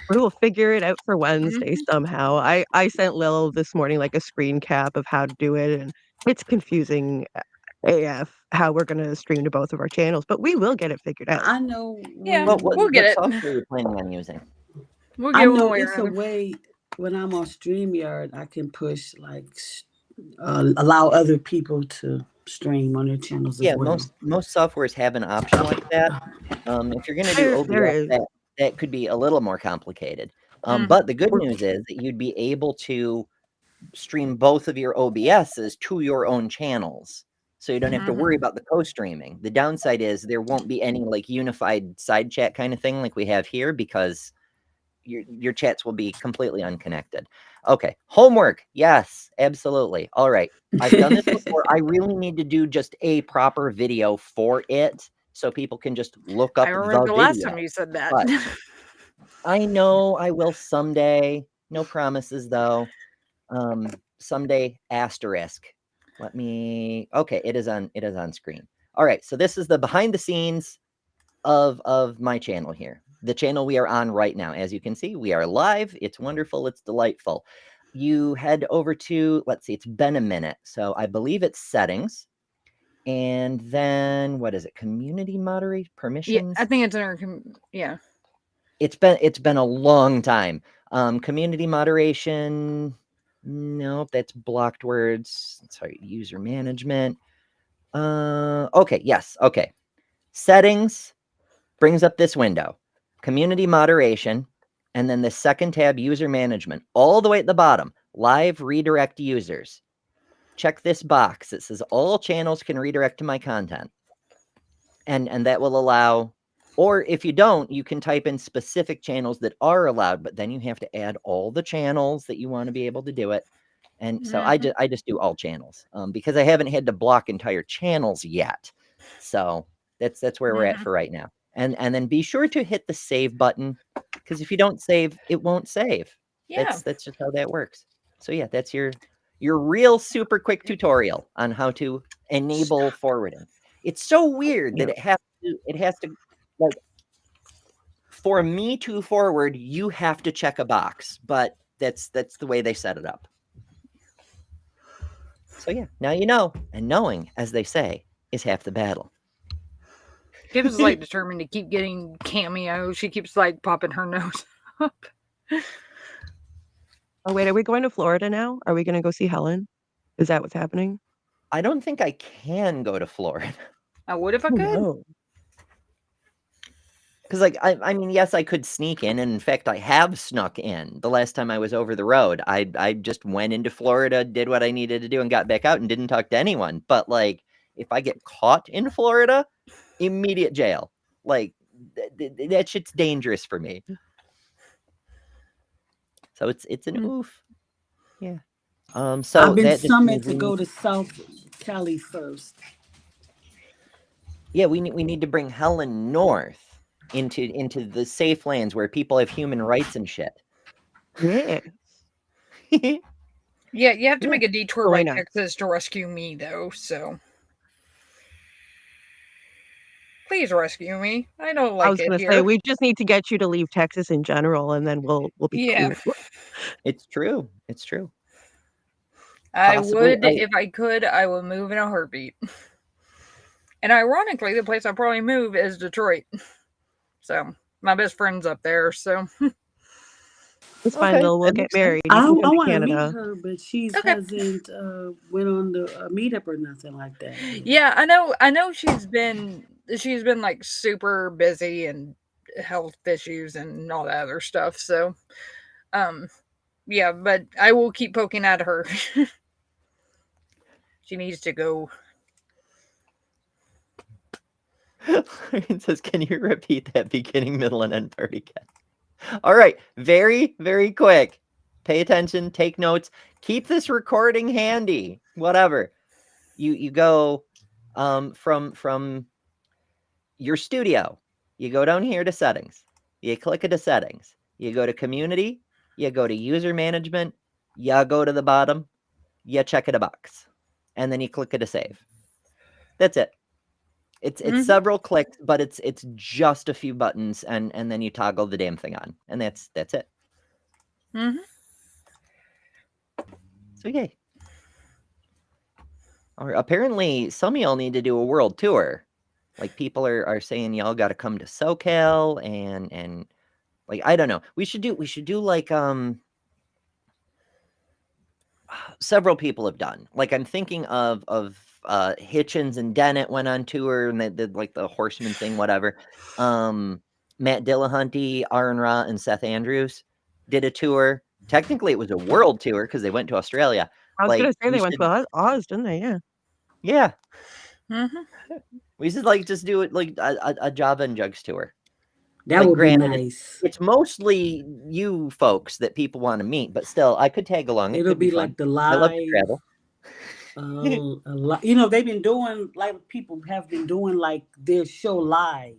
We will figure it out for Wednesday Mhm. somehow. I sent Lil this morning like a screen cap of how to do it, and it's confusing AF how we're gonna stream to both of our channels, but we will get it figured out. I know Yeah, when. we'll get what it. software are you planning on using? We'll I get one know way or it's a another. way when I'm on StreamYard, I can push like allow other people to stream on their channels as Yeah, well. most softwares have an option like that. If you're gonna do There OBS, is. that could be a little more complicated. Mhm. But the good news is that you'd be able to stream both of your OBSs to your own channels. So you don't have to worry about the co-streaming. The downside is there won't be any like unified side chat kind of thing like we have here because your chats will be completely unconnected. Okay, homework. Yes, absolutely. All right. I've done this before. I really need to do just a proper video for it so people can just look up I the remember the video. last time you said that. But I know I will someday. No promises though. Someday asterisk. Let me. Okay, it is on screen. All right, so this is the behind the scenes of my channel here. The channel we are on right now. As you can see, we are live. It's wonderful. It's delightful. You head over to, let's see, it's been a minute. So I believe it's settings. And then what is it? Community moderate Yeah, permissions? I think it's in our yeah. It's been a long time. Community moderation. Nope, that's blocked words. Sorry, user management. Okay, yes, okay. Settings brings up this window. Community moderation, and then the second tab, user management, all the way at the bottom, live redirect users. Check this box. It says all channels can redirect to my content. And that will allow, or if you don't, you can type in specific channels that are allowed, but then you have to add all the channels that you want to be able to do it. And so I just do all channels because I haven't had to block entire channels yet. So that's where we're at for right now. And then be sure to hit the save button because if you don't save, it won't save. Yeah. That's just how that works. So yeah, that's your real super quick tutorial on how to enable forwarding. It's so weird that it has to like for me to forward, you have to check a box, but that's the way they set it up. So yeah, now you know, and knowing, as they say, is half the battle. Gibbs is like determined to keep getting cameos. She keeps like popping her nose up. Oh wait, are we going to Florida now? Are we gonna go see Helen? Is that what's happening? I don't think I can go to Florida. I would if I Oh, could. no. Because, like, I mean, yes, I could sneak in, and in fact, I have snuck in. The last time I was over the road, I just went into Florida, did what I needed to do, and got back out and didn't talk to anyone. But, like, if I get caught in Florida, immediate jail. Like, that shit's dangerous for me. So it's an oof. Yeah. So I've been that just summoned means to go to South Cali first. yeah, we need to bring Helen north into the safe lands where people have human rights and shit. Yeah. Yeah, you have to Yeah. make a detour Why by not? Texas to rescue me, though. So please rescue me. I don't I like was it gonna say here. we just need to get you to leave Texas in general, and then we'll be Yeah, cool. It's true. It's true. I Possibly, would if I could. I would move in a heartbeat. And ironically, the place I'll probably move is Detroit. So my best friend's up there. So It's fine, okay, Lil. We'll that get makes sense. married. I, You I can come to want to meet Canada. her, but she Okay. hasn't went on the meetup or nothing like that. yeah, I know she's been like super busy and health issues and all that other stuff. So yeah, but I will keep poking at her. She needs to go. It says, can you repeat that beginning, middle, and end part again? All right, very, very quick. Pay attention, take notes, keep this recording handy. Whatever. You go from your studio. You go down here to settings. You click into settings. You go to community. You go to user management. You go to the bottom. You check it a box. And then you click it to save. That's it. It's several clicks, but it's just a few buttons, and then you toggle the damn thing on, and that's it. Mm-hmm. So yay. Or apparently some of y'all need to do a world tour. Like people are saying y'all got to come to SoCal and like I don't know. We should do like several people have done. Like I'm thinking of Hitchens and Dennett went on tour and they did like the Horseman thing, whatever. Matt Dillahunty, Aaron Ra, and Seth Andrews did a tour. Technically, it was a world tour because they went to Australia. I was Like gonna say we they went should, to Oz, didn't they? Yeah. yeah, Mm-hmm. we should like just do it like a Java and Jugs tour. That Like would be granted, nice. it's mostly you folks that people want to meet, but still, I could tag along. It It'll could be be fun. like the I love to live. travel. A lot. You know, they've been doing like people have been doing like their show live,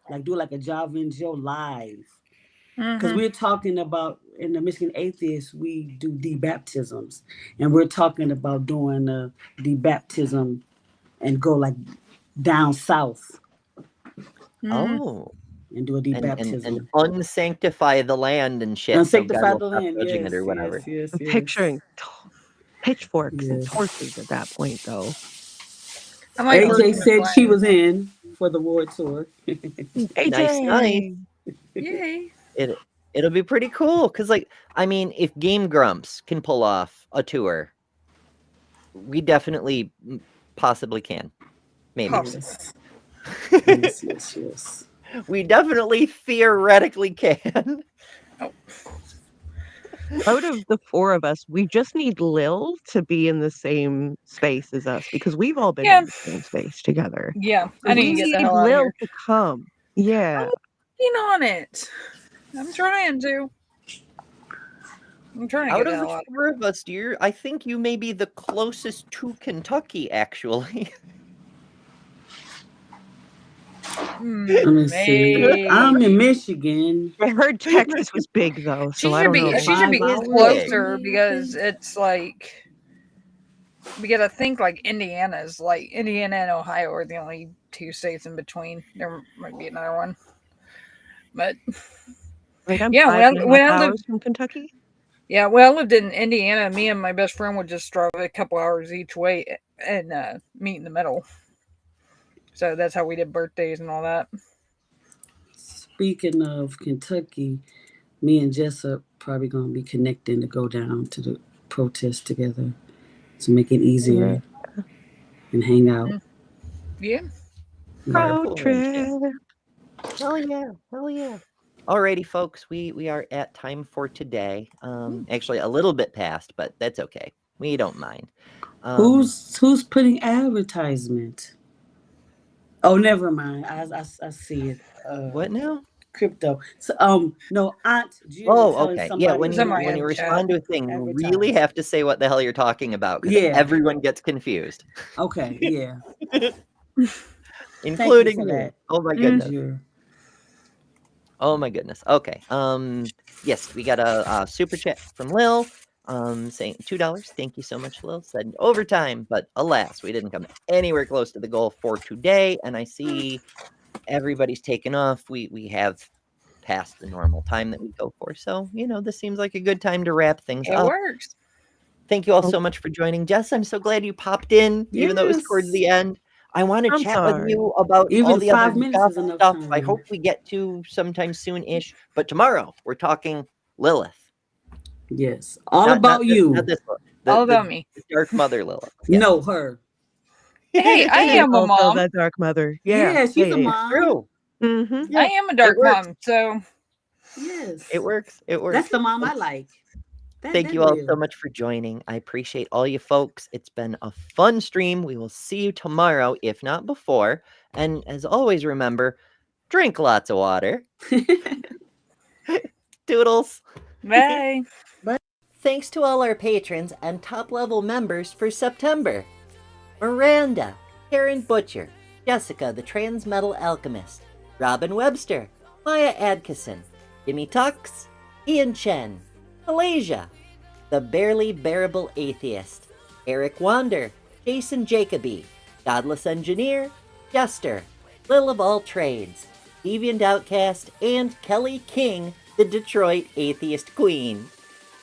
like do like a Java and Joe live. Because Mm-hmm. we're talking about in the Michigan Atheists, we do debaptisms, and we're talking about doing a debaptism and go like down south Oh, and do a and debaptism. unsanctify the land and shit, And so God sanctify will the stop land. judging Yes, it or whatever. yes, I'm yes, picturing pitchforks and yes. torches at that point, though. I might burst AJ some said she flame. was in for the war tour. Nice. AJ. Yay! It'll be pretty cool because, like, I mean, if Game Grumps can pull off a tour, we definitely possibly can. Maybe. Pops. Yes. We definitely theoretically can. Oh, Out of the four of us, we just need Lil to be in the same space as us because we've all been Yeah. in the same space together. yeah. I We need to get need the hell out of Lil here. to come. Yeah. Working on it. I'm trying to. I'm trying to Out get of the the hell out. four of us, dear, I think you may be the closest to Kentucky, actually. Let me see. Maybe. I'm in Michigan. I heard Texas was big though, so I don't know. She should be 5 hours closer from me, I because think. it's like because I think like Indiana and Ohio are the only two states in between. There might be another one, but Like I'm yeah, 5.5 when I hours lived from Kentucky. yeah when I lived in Indiana, me and my best friend would just drive a couple hours each way and meet in the middle. So that's how we did birthdays and all that. Speaking of Kentucky, me and Jess are probably going to be connecting to go down to the protest together to make it easier and hang out. Yeah. Road Carpool and shit. trip. Hell yeah. Hell yeah. Alrighty, folks, we are at time for today. Actually a little bit past, but that's okay. We don't mind. Who's putting advertisement? Oh, never mind. I see it. What now? Crypto. So no, Aunt Jill is Oh, telling okay. Yeah, somebody when in you the Somebody when in you the chat. respond to a thing, you really advertise. have to say what the hell you're talking about because Yeah. everyone gets confused, Okay, yeah. Thank you including for me. that. Oh my Mm. goodness. Ginger. Oh my goodness. Okay. Yes, we got a super chat from Lil. Saying $2. Thank you so much, Lil. Said overtime, but alas, we didn't come anywhere close to the goal for today. And I see everybody's taken off. We have passed the normal time that we go for. So, this seems like a good time to wrap things It up. works. Thank you all Oh. so much for joining. Jess, I'm so glad you popped in, even though it was towards the end. I want to I'm chat with sorry. you about Even all the other 5 minutes goth is enough stuff. I time. hope we get to sometime soon-ish. But tomorrow, we're talking Lilith. Yes. All Not about this, you. not this one. All about me. The Dark Mother Lilith. Yes. No, her. Hey, I She's am a also mom. that dark mother. Yeah, she's a yeah. mom. True. Mm-hmm. Yeah, I am a dark works. mom. So Yes. It works. It works. That's the mom I like. Thank you all so much for joining. I appreciate all you folks. It's been a fun stream. We will see you tomorrow, if not before. And as always, remember, drink lots of water. Doodles. bye. Thanks to all our patrons and top-level members for September. Miranda, Karen Butcher, Jessica the Trans Metal Alchemist, Robin Webster, Maya Adkison, Jimmy Tux, Ian Chen, Malaysia, The Barely Bearable Atheist, Eric Wander, Jason Jacoby, Godless Engineer, Jester, Lil of All Trades, Deviant Outcast, and Kelly King, the Detroit Atheist Queen.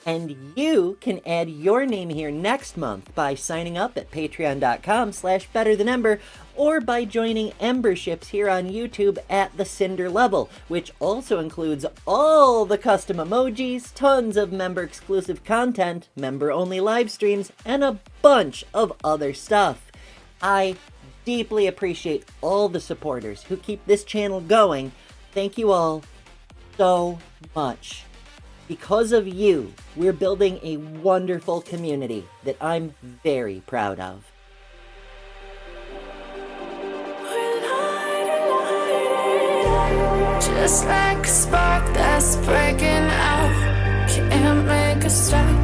And you can add your name here next month by signing up at patreon.com/betterthanember or by joining Emberships here on YouTube at the Cinder level, which also includes all the custom emojis, tons of member-exclusive content, member-only live streams, and a bunch of other stuff. I deeply appreciate all the supporters who keep this channel going. Thank you all so much. Because of you, we're building a wonderful community that I'm very proud of. Just like a spark that's breaking out, can't make a stop.